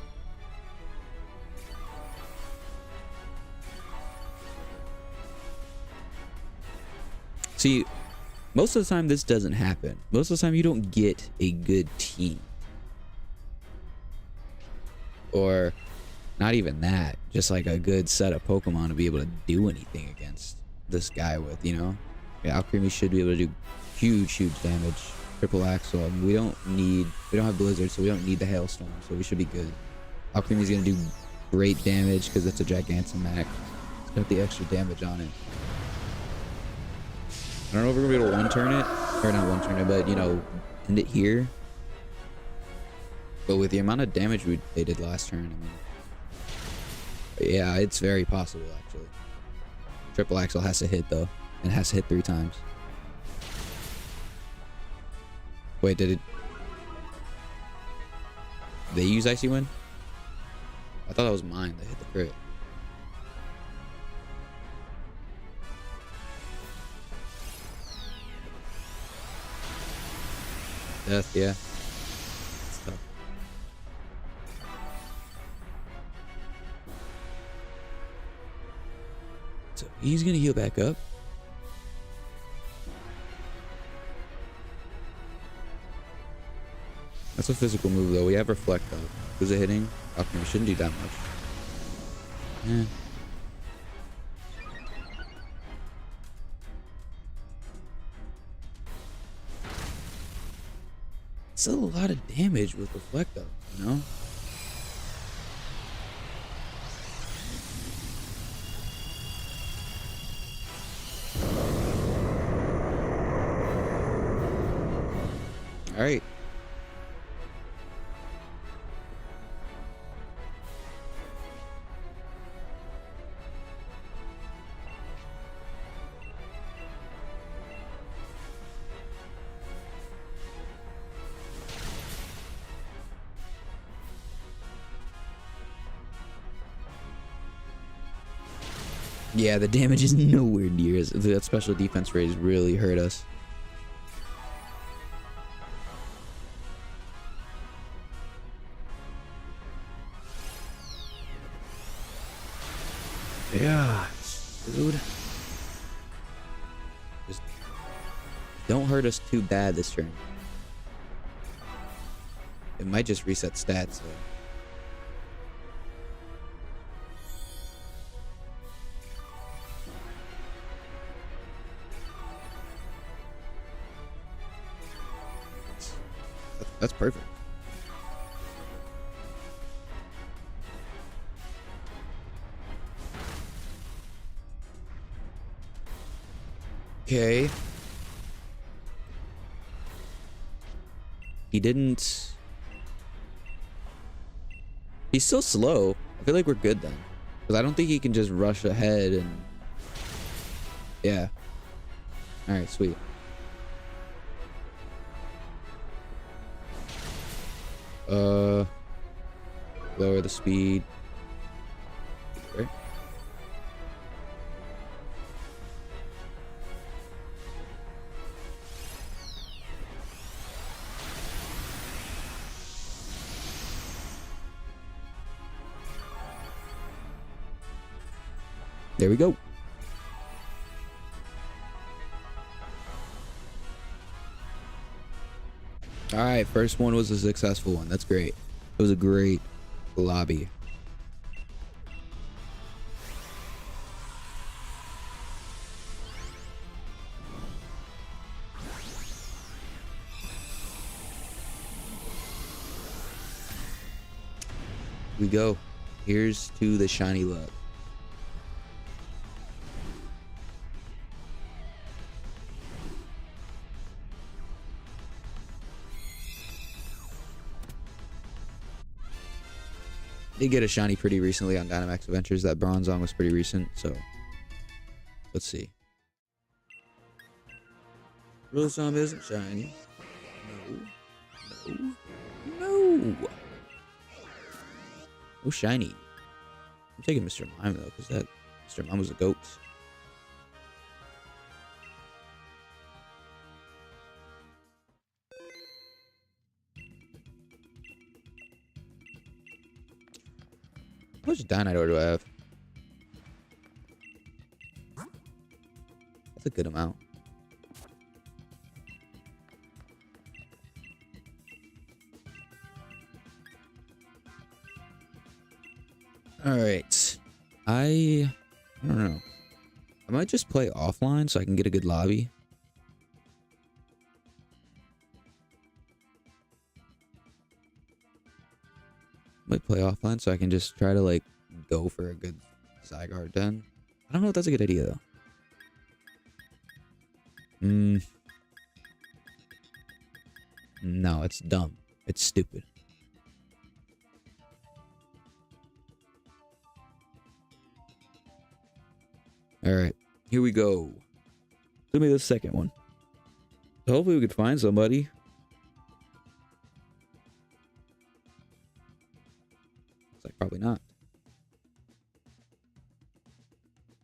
See, most of the time this doesn't happen. Most of the time you don't get a good team. Or not even that. Just like a good set of Pokemon to be able to do anything against this guy with, you know? Yeah, Alcremie should be able to do huge damage. Triple Axle. I mean, we don't have Blizzard, so we don't need the Hailstorm, so we should be good. Alcremie's gonna do great damage because it's a Gigantamax. It's got the extra damage on it. I don't know if we're gonna be able to one-turn it, or not one-turn it, but you know, end it here. But with the amount of damage they did last turn, I mean, yeah, it's very possible actually. Triple Axle has to hit though, and has to hit 3 times. Wait, did they use Icy Wind? I thought that was mine that hit the crit. Death, yeah. It's tough. So he's gonna heal back up. That's a physical move though. We have Reflect though. Who's it hitting? Okay, we shouldn't do that much. Yeah. Still a lot of damage with Reflect though, you know? Alright. Yeah, the damage is nowhere near as that special defense raise really hurt us. Yeah, dude. Just don't hurt us too bad this turn. It might just reset stats though. That's perfect. Okay. He didn't... He's still slow. I feel like we're good then. Because I don't think he can just rush ahead and... Yeah. Alright, sweet. Lower the speed. Right. There we go. All right, first one was a successful one. That's great. It was a great lobby. We go. Here's to the shiny love. Did get a shiny pretty recently on Dynamax Adventures. That Bronzong was pretty recent, so let's see. Rosam isn't shiny. No. Oh, shiny. I'm taking Mr. Mime though, because that Mr. Mime was a goat. How much Dynamax do I have? That's a good amount. Alright. I don't know. I might just play offline so I can get a good lobby. Might play offline so I can just try to like go for a good Zygarde den. I don't know if that's a good idea though. No, it's dumb. It's stupid. Alright, here we go. Give me the second one. Hopefully we could find somebody. Like probably not.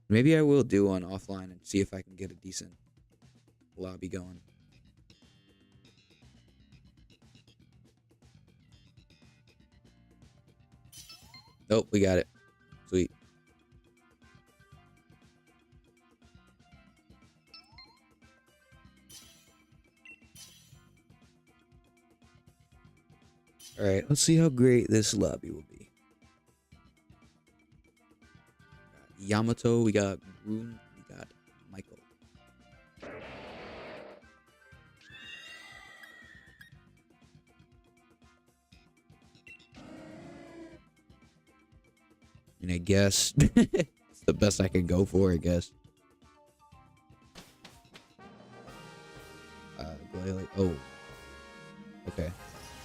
Maybe I will do one offline and see if I can get a decent lobby going. Oh, we got it. Sweet. All right, let's see how great this lobby will be. Yamato, we got Groom, we got Michael. And I guess it's the best I can go for, I guess. Oh. Okay.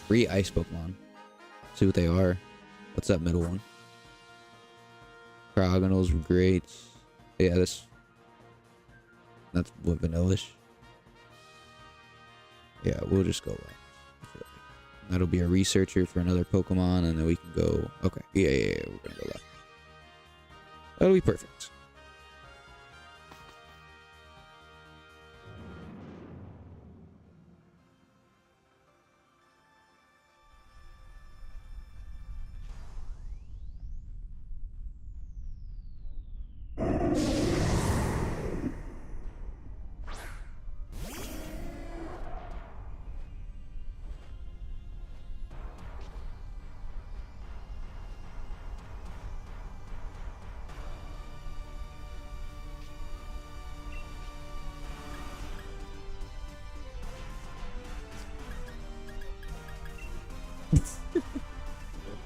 3 ice Pokemon. See what they are. What's that middle one? Cryogonals were great. Yeah, that's what Vanillish. Yeah, we'll just go left. That'll be a researcher for another Pokemon, and then we can go. Okay, yeah, we're gonna go left. That'll be perfect.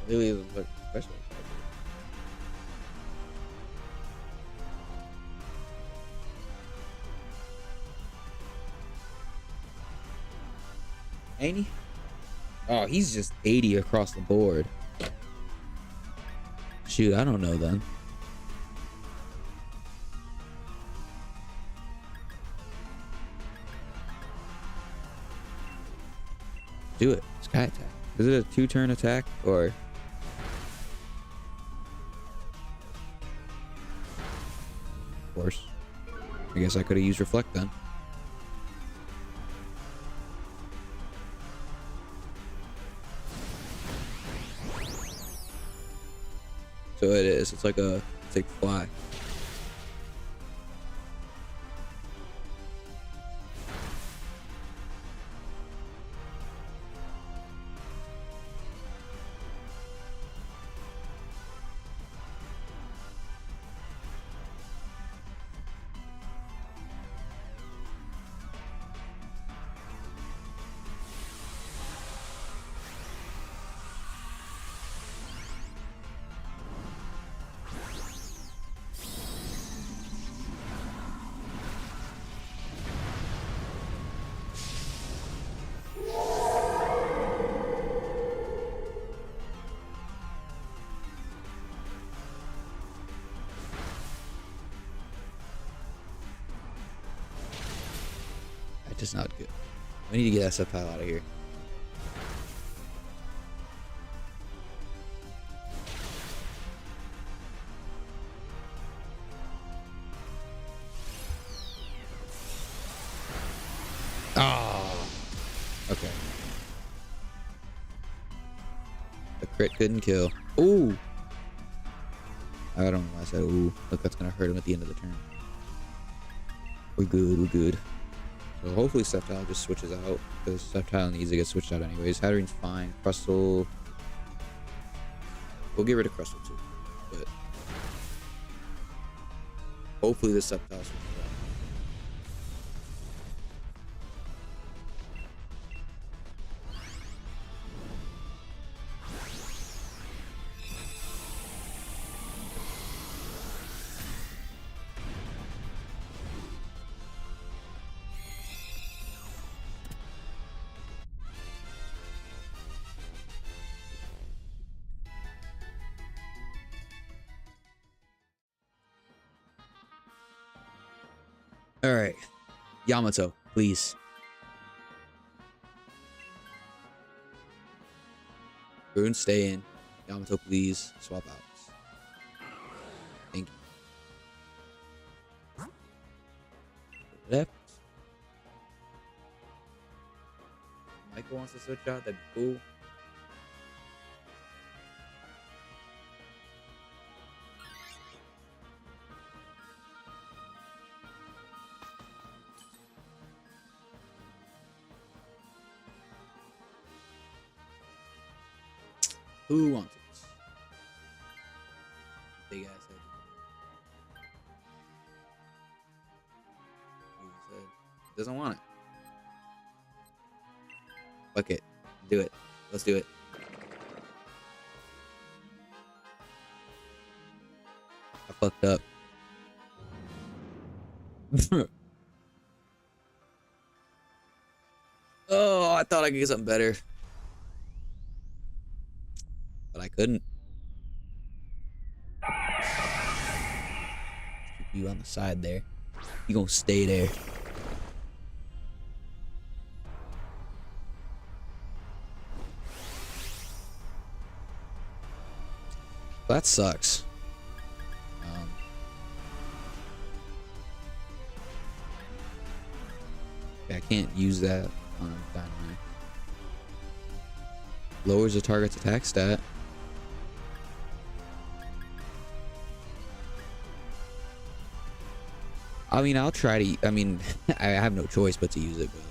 Lily is a special. Ain't he? Oh, he's just 80 across the board. Shoot, I don't know then. Do it. Sky attack. Is it a 2-turn attack or? Of course. I guess I could have used reflect then. So it is. It's like fly. That is not good. We need to get that subtile out of here. Oh, okay. The crit couldn't kill. Ooh. I don't know why I said ooh. Look, that's gonna hurt him at the end of the turn. We're good, we're good. So hopefully Sceptile just switches out, because Sceptile needs to get switched out anyways. Hattering's fine. Crustle. We'll get rid of Crustle too. But hopefully the Sceptile switches out. All right, Yamato, please. Rune, stay in. Yamato, please swap out. Thank you. Left. Michael wants to switch out. That'd be cool. Who wants it? Big ass head. Who said doesn't want it? Fuck it. Do it. Let's do it. I fucked up. Oh, I thought I could get something better. But I couldn't. Keep you on the side there. You gonna stay there. That sucks. Okay, I can't use that on Dynamax. Lowers the target's attack stat. I mean, I'll try to. I mean, I have no choice but to use it, but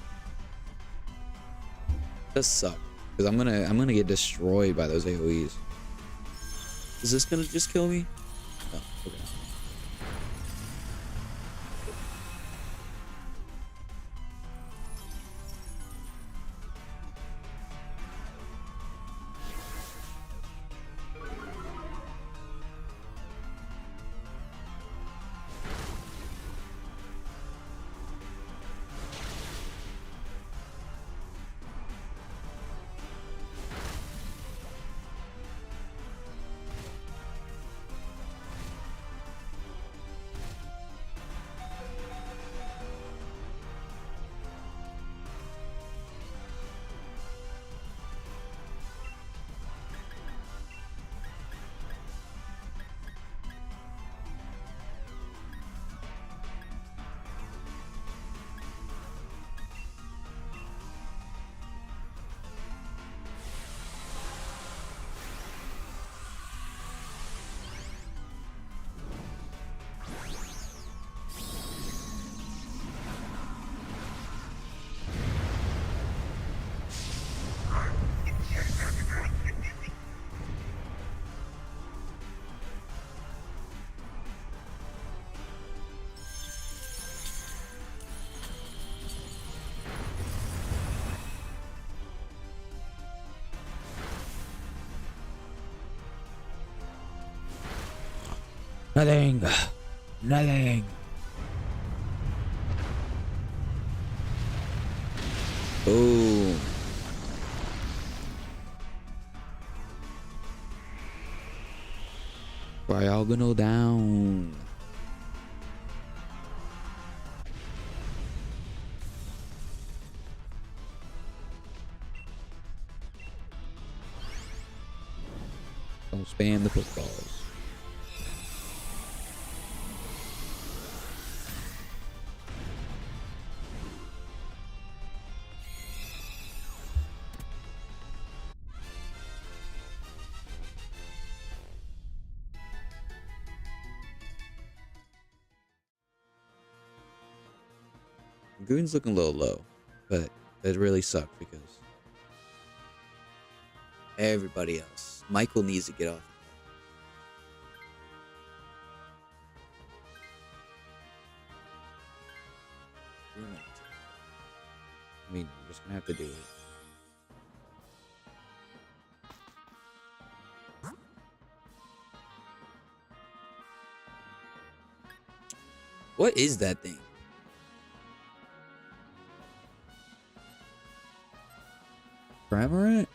it does suck because I'm gonna get destroyed by those AOE's. Is this gonna just kill me? Oh, okay. Nothing. Nothing. Boom. Diagonal down. Don't spam the footballs. Goon's looking a little low, but it really sucked because everybody else. Michael needs to get off. I mean, you're just gonna have to do it. What is that thing? Cramorant?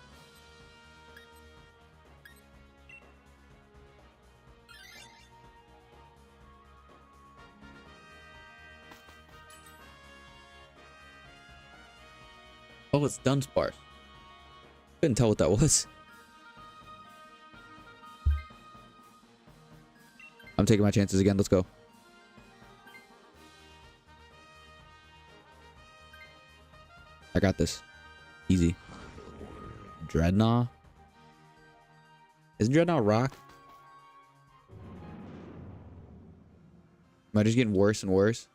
Oh, it's Dunsparce. Couldn't tell what that was. I'm taking my chances again. Let's go. I got this. Easy. Dreadnought? Isn't Dreadnought rock? Am I just getting worse and worse?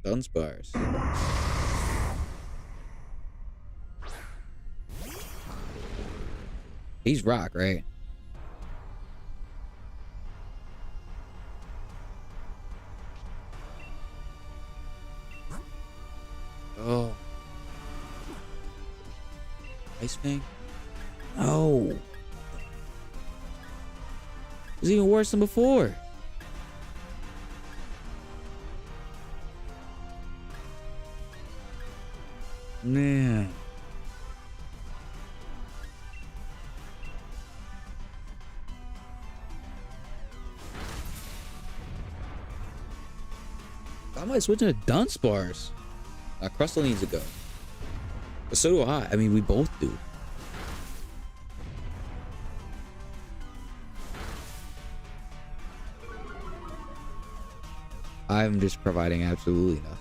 Dunsparce. He's rock, right? Oh. Ice Fang? No. It's even worse than before. Man. I might switch to Dunsparce. Crustle needs to go. But so do I. I mean, we both do. I'm just providing absolutely nothing.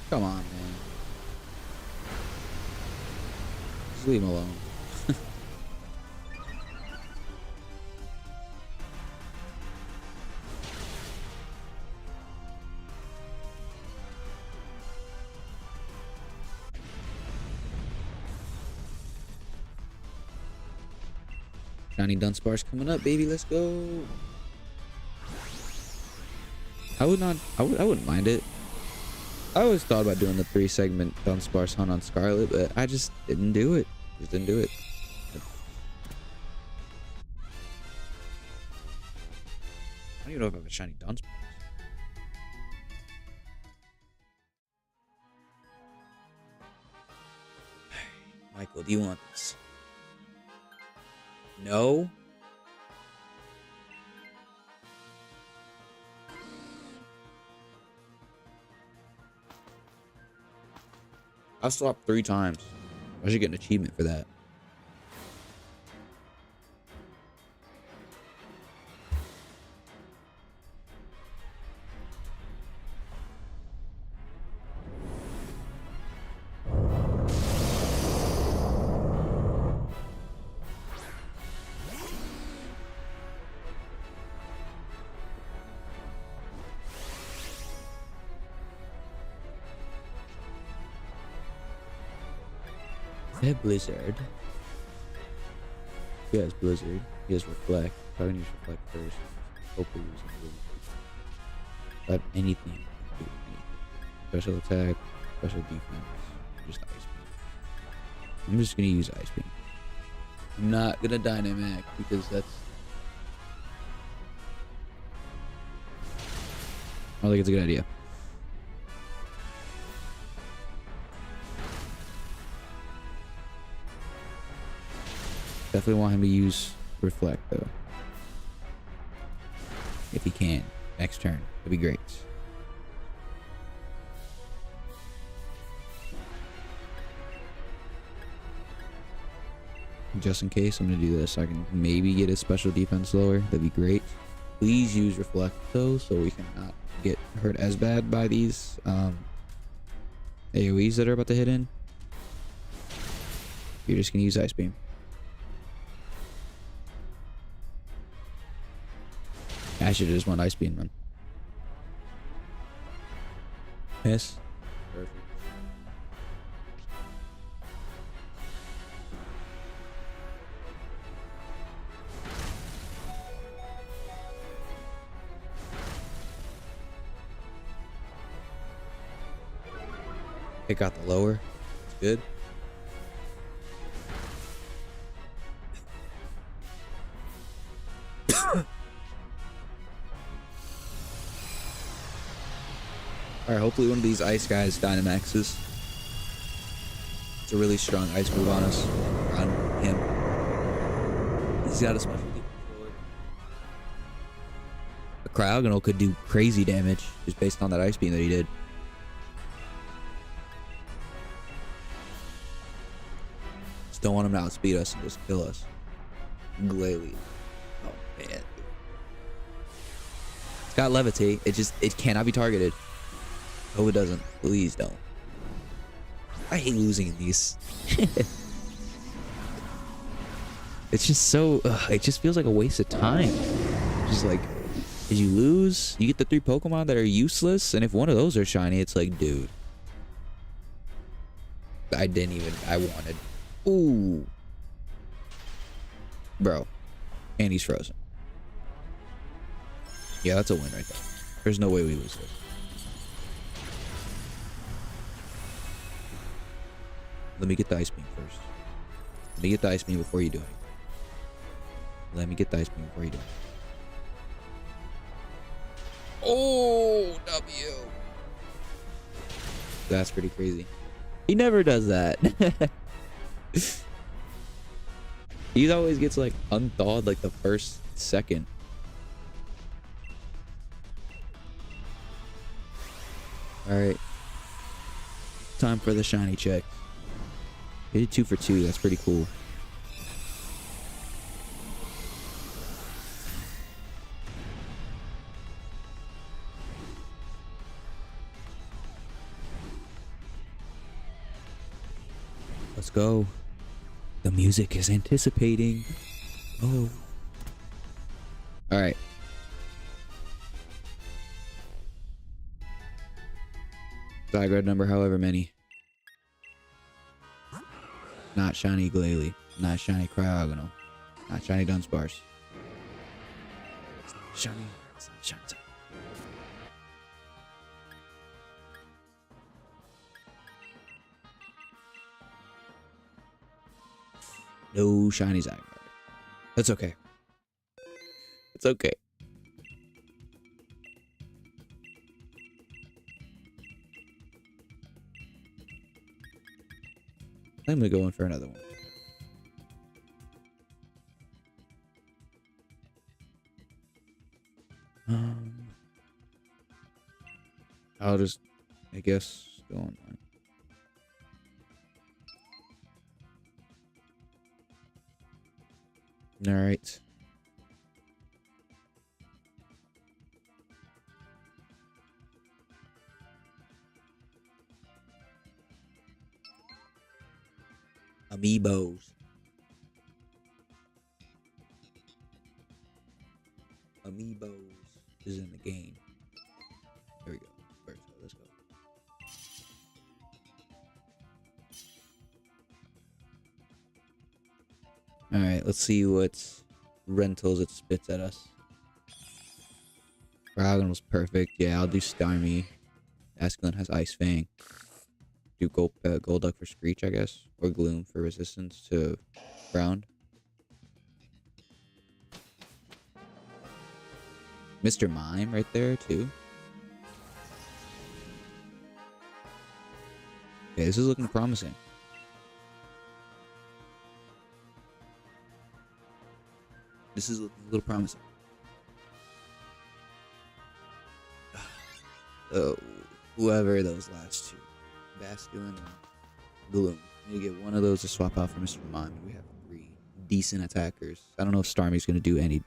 Come on, man. Just leave him alone. Shiny Dunsparce coming up, baby. Let's go. I wouldn't mind it. I always thought about doing the 3-segment Dunsparce hunt on Scarlet, but I just didn't do it. Just didn't do it. I don't even know if I have a shiny Dunsparce. Michael, do you want this? No? I've swapped 3 times. I should get an achievement for that. Hey, Blizzard. He has Blizzard. He has Reflect. Probably need Reflect first. Hopefully use Blizzard. If I have anything, special attack, special defense, just Ice Beam. I'm just gonna use Ice Beam. I'm not gonna Dynamax because that's... I don't think it's a good idea. Definitely want him to use Reflect though. If he can. Next turn. It'd be great. Just in case, I'm gonna do this. I can maybe get his special defense lower. That'd be great. Please use Reflect though, so we can not get hurt as bad by these AoEs that are about to hit in. You're just gonna use Ice Beam. I should just want Ice Beam then. Yes. Perfect. Pick out the lower. It's good. Alright, hopefully one of these ice guys Dynamaxes. It's a really strong ice move on us. On him. He's got a special defense lower. A Cryogonal could do crazy damage just based on that ice beam that he did. Just don't want him to outspeed us and just kill us. Glalie. Oh man. It's got Levitate. It cannot be targeted. Oh, it doesn't. Please don't. I hate losing in these. It's just so... it just feels like a waste of time. Just like... Did you lose? You get the 3 Pokemon that are useless? And if one of those are shiny, it's like, dude. I didn't even... I wanted... Ooh. Bro. And he's frozen. Yeah, that's a win right there. There's no way we lose this. Let me get the Ice Beam first. Let me get the Ice Beam before you do it. Let me get the Ice Beam before you do it. Oh, W. That's pretty crazy. He never does that. He always gets like unthawed like the first second. Alright. Time for the shiny check. He did 2 for 2. That's pretty cool. Let's go. The music is anticipating. Oh. All right. Zygarde number however many. Not shiny Glalie. Not shiny Cryogonal. Not shiny Dunsparce. Shiny. Shiny. No shiny Zygarde. That's okay. It's okay. I'm gonna go in for another one. I'll just, I guess, go online. All right. Amiibos. Amiibos is in the game. Here we go. First, let's go. All right, let's see what rentals it spits at us. Dragon was perfect. Yeah, I'll do Starmie. Askelin has Ice Fang. Do Golduck for Screech, I guess, or Gloom for resistance to ground. Mr. Mime right there too. Okay, this is looking promising. This is looking a little promising. Whoever those last two, Basculin and Gloom. You get one of those to swap out for Mr. Mime. We have 3 decent attackers. I don't know if Starmie's going to do any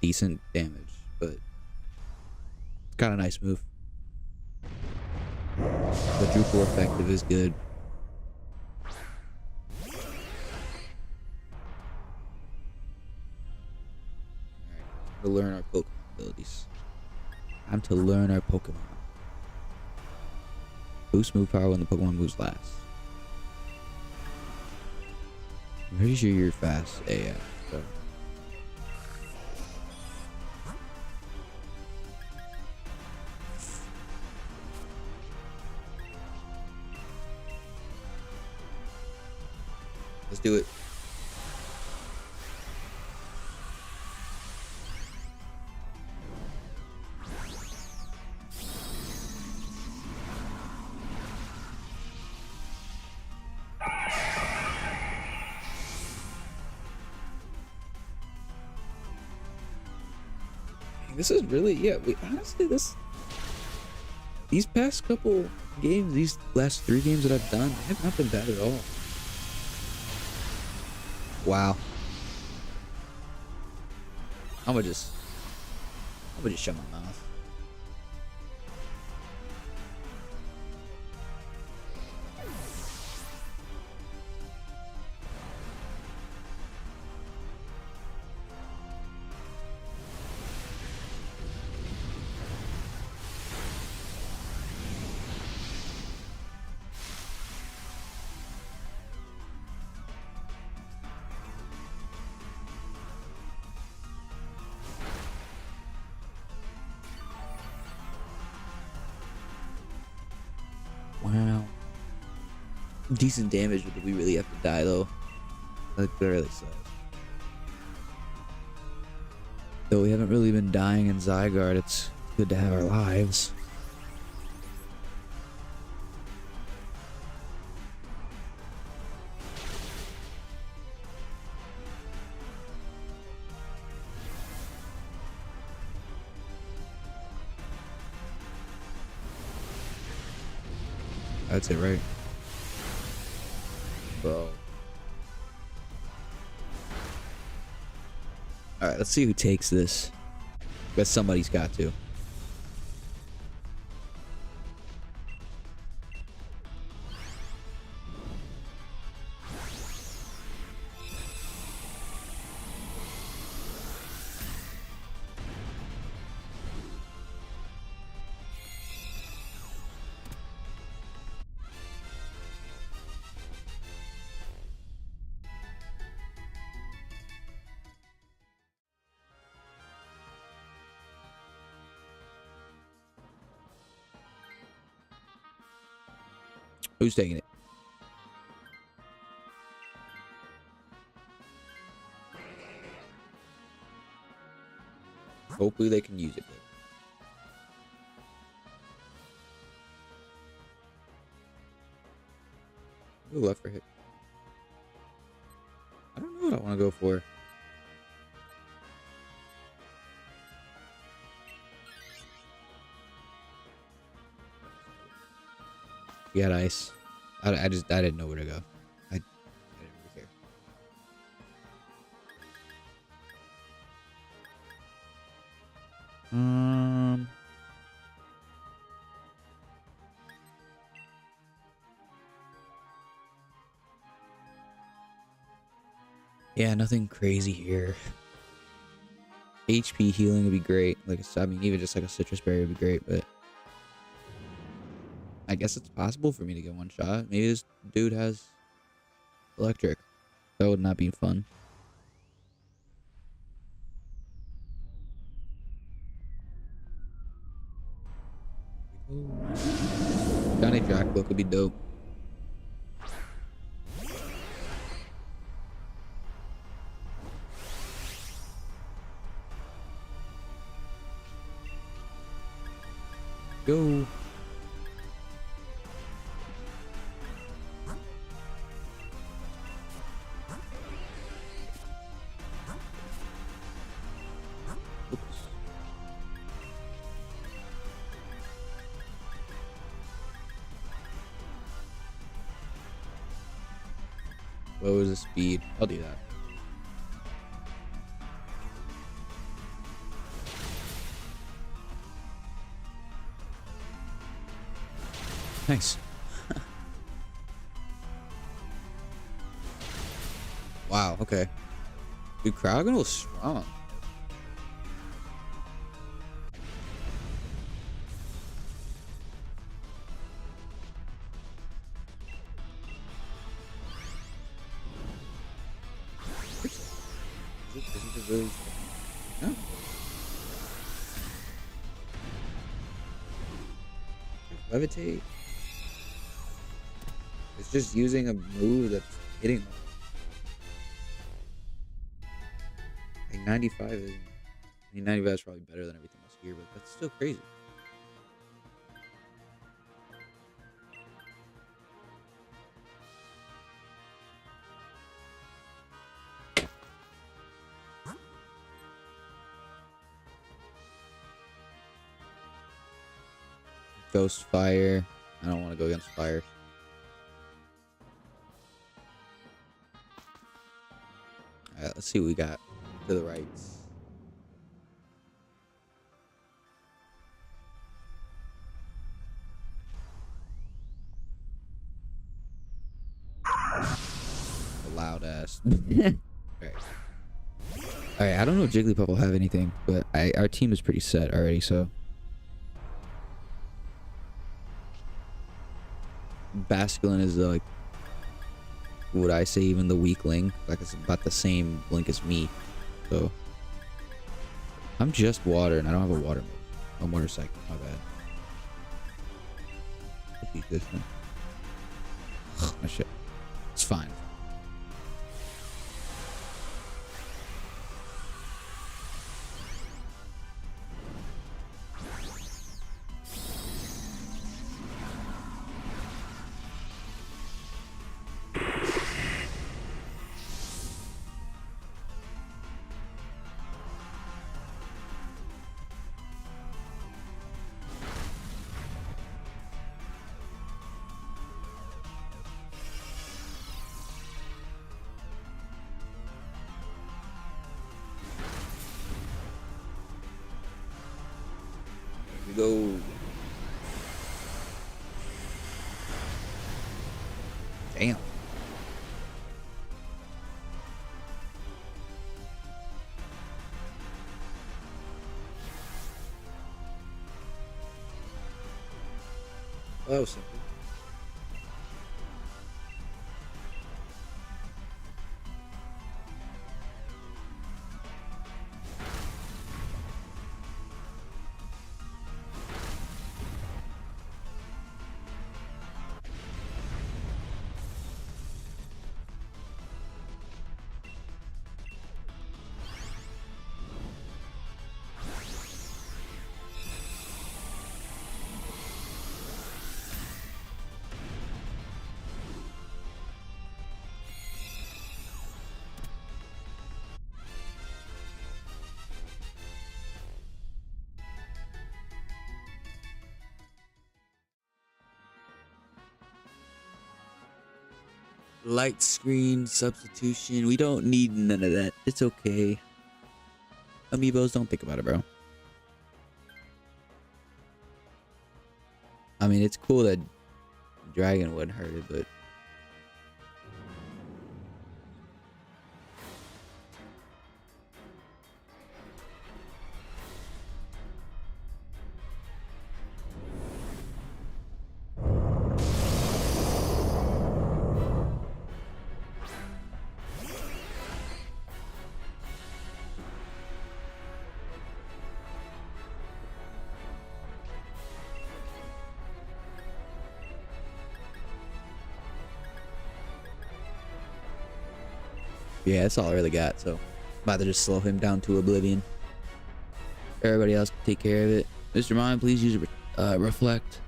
decent damage, but it's kind of a nice move. The Drupal effective is good. Alright, to learn our Pokemon abilities. Time to learn our Pokemon. Boost move power when the Pokemon moves last. I'm pretty sure you're fast AF, so. Let's do it. This is really, yeah, honestly, these past couple games, these last 3 games that I've done, have not been bad at all. Wow. I'm gonna just shut my mouth. Wow. Decent damage, but did we really have to die though? That really sucks. Though we haven't really been dying in Zygarde, it's good to have our lives. That's it, right? Bro. Alright, let's see who takes this. Guess somebody's got to. Who's taking it? Hopefully they can use it. Ooh, left for hit. what I want to go for. You got ice. I didn't know where to go. I didn't really care. Yeah, nothing crazy here. HP healing would be great. Like, I mean, even just like a citrus berry would be great, but I guess it's possible for me to get one shot. Maybe this dude has electric. That would not be fun. Johnny Jack book would be dope. Go. Oops. What was the speed? I'll do that. Nice. Wow, okay. Dude, Crowgon was strong. No. Levitate. It's just using a move that's hitting them. Like 95 is, I mean, 95 is probably better than everything else here, but that's still crazy. Ghost Fire. I don't want to go against fire. Alright, let's see what we got to the right. Loud ass. Alright. Alright, I don't know if Jigglypuff will have anything, but our team is pretty set already, so. Basculin is like, would I say even the weakling? Like, it's about the same blink as me. So I'm just water and I don't have a water move. I'm water cycle, my bad. I'll beat this thing. Oh shit. It's fine. Go. Damn. Well, that was simple. Light screen substitution. We don't need none of that. It's okay. Amiibos, don't think about it, bro. I mean, it's cool that Dragon wouldn't hurt it, but yeah, that's all I really got. So, about to just slow him down to oblivion. Everybody else can take care of it. Mr. Mime, please use reflect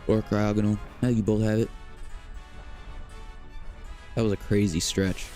or cryogonal. Now you both have it. That was a crazy stretch.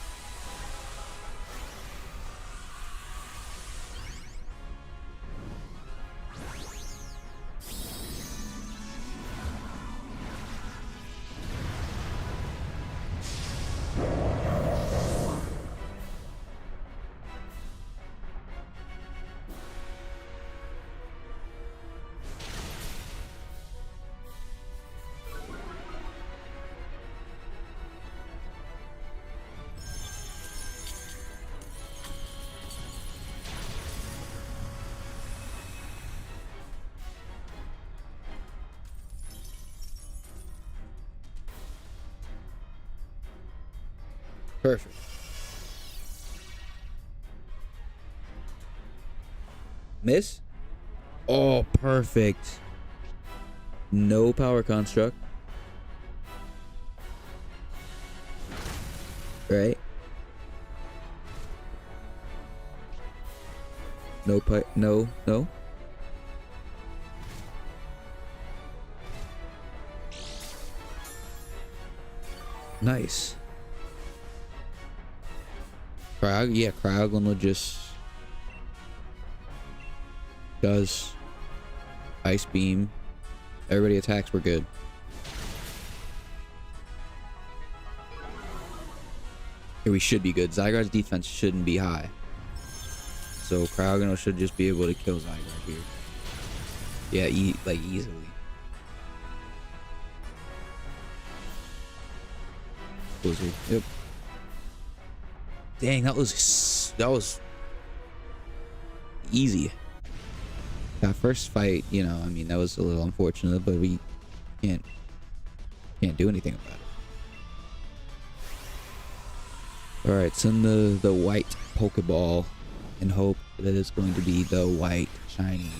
Perfect. Miss? Oh, perfect. No power construct. Right? No. Nice. Cryogonal just does ice beam. Everybody attacks, we're good. Here we should be good. Zygarde's defense shouldn't be high. So Cryogonal should just be able to kill Zygarde here. Yeah, easily. Blizzard. Yep. Dang, that was easy. That first fight, you know, I mean, that was a little unfortunate, but we can't do anything about it. All right, send the white Pokeball and hope that it's going to be the white shiny.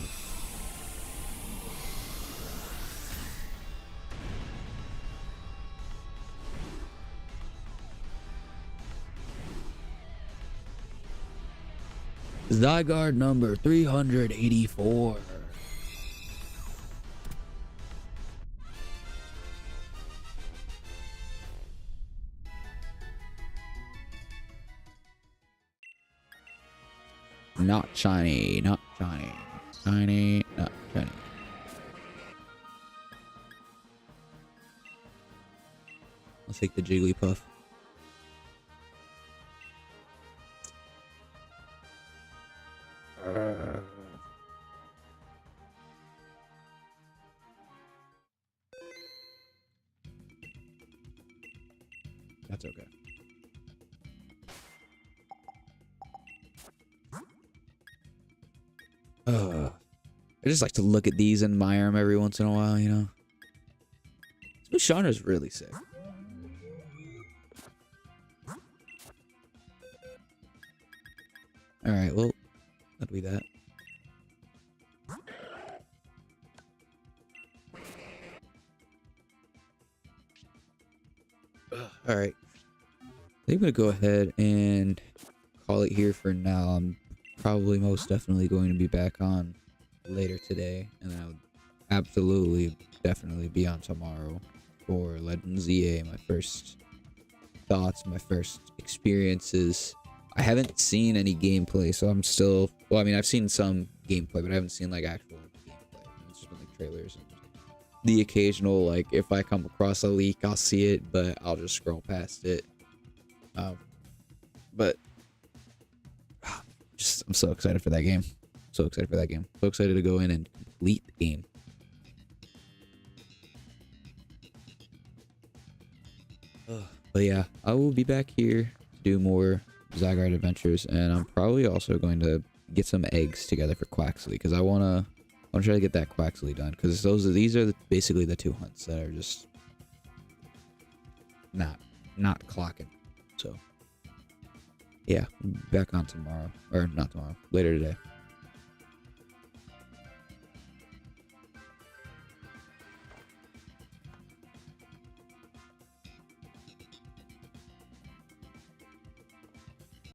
Zygarde number 384. Not shiny, not shiny. Shiny, not shiny. I'll take the Jigglypuff. That's okay. I just like to look at these and admire them every once in a while, you know. This Shauna's really sick. Alright, well, that'll be that. Alright. I think I'm gonna go ahead and call it here for now. I'm probably most definitely going to be back on later today, and I'll absolutely definitely be on tomorrow for Legends EA, my first thoughts, my first experiences. I haven't seen any gameplay, so I'm still, well, I mean, I've seen some gameplay, but I haven't seen like actual gameplay. It's just been like trailers and the occasional, like, if I come across a leak, I'll see it, but I'll just scroll past it. But just, I'm so excited for that game. So excited for that game. So excited to go in and complete the game. But yeah, I will be back here to do more Zygarde Adventures, and I'm probably also going to get some eggs together for Quaxley, because I wanna try to get that Quaxley done, because these are basically the two hunts that are just not clocking. So yeah, back on tomorrow, or not tomorrow, later today.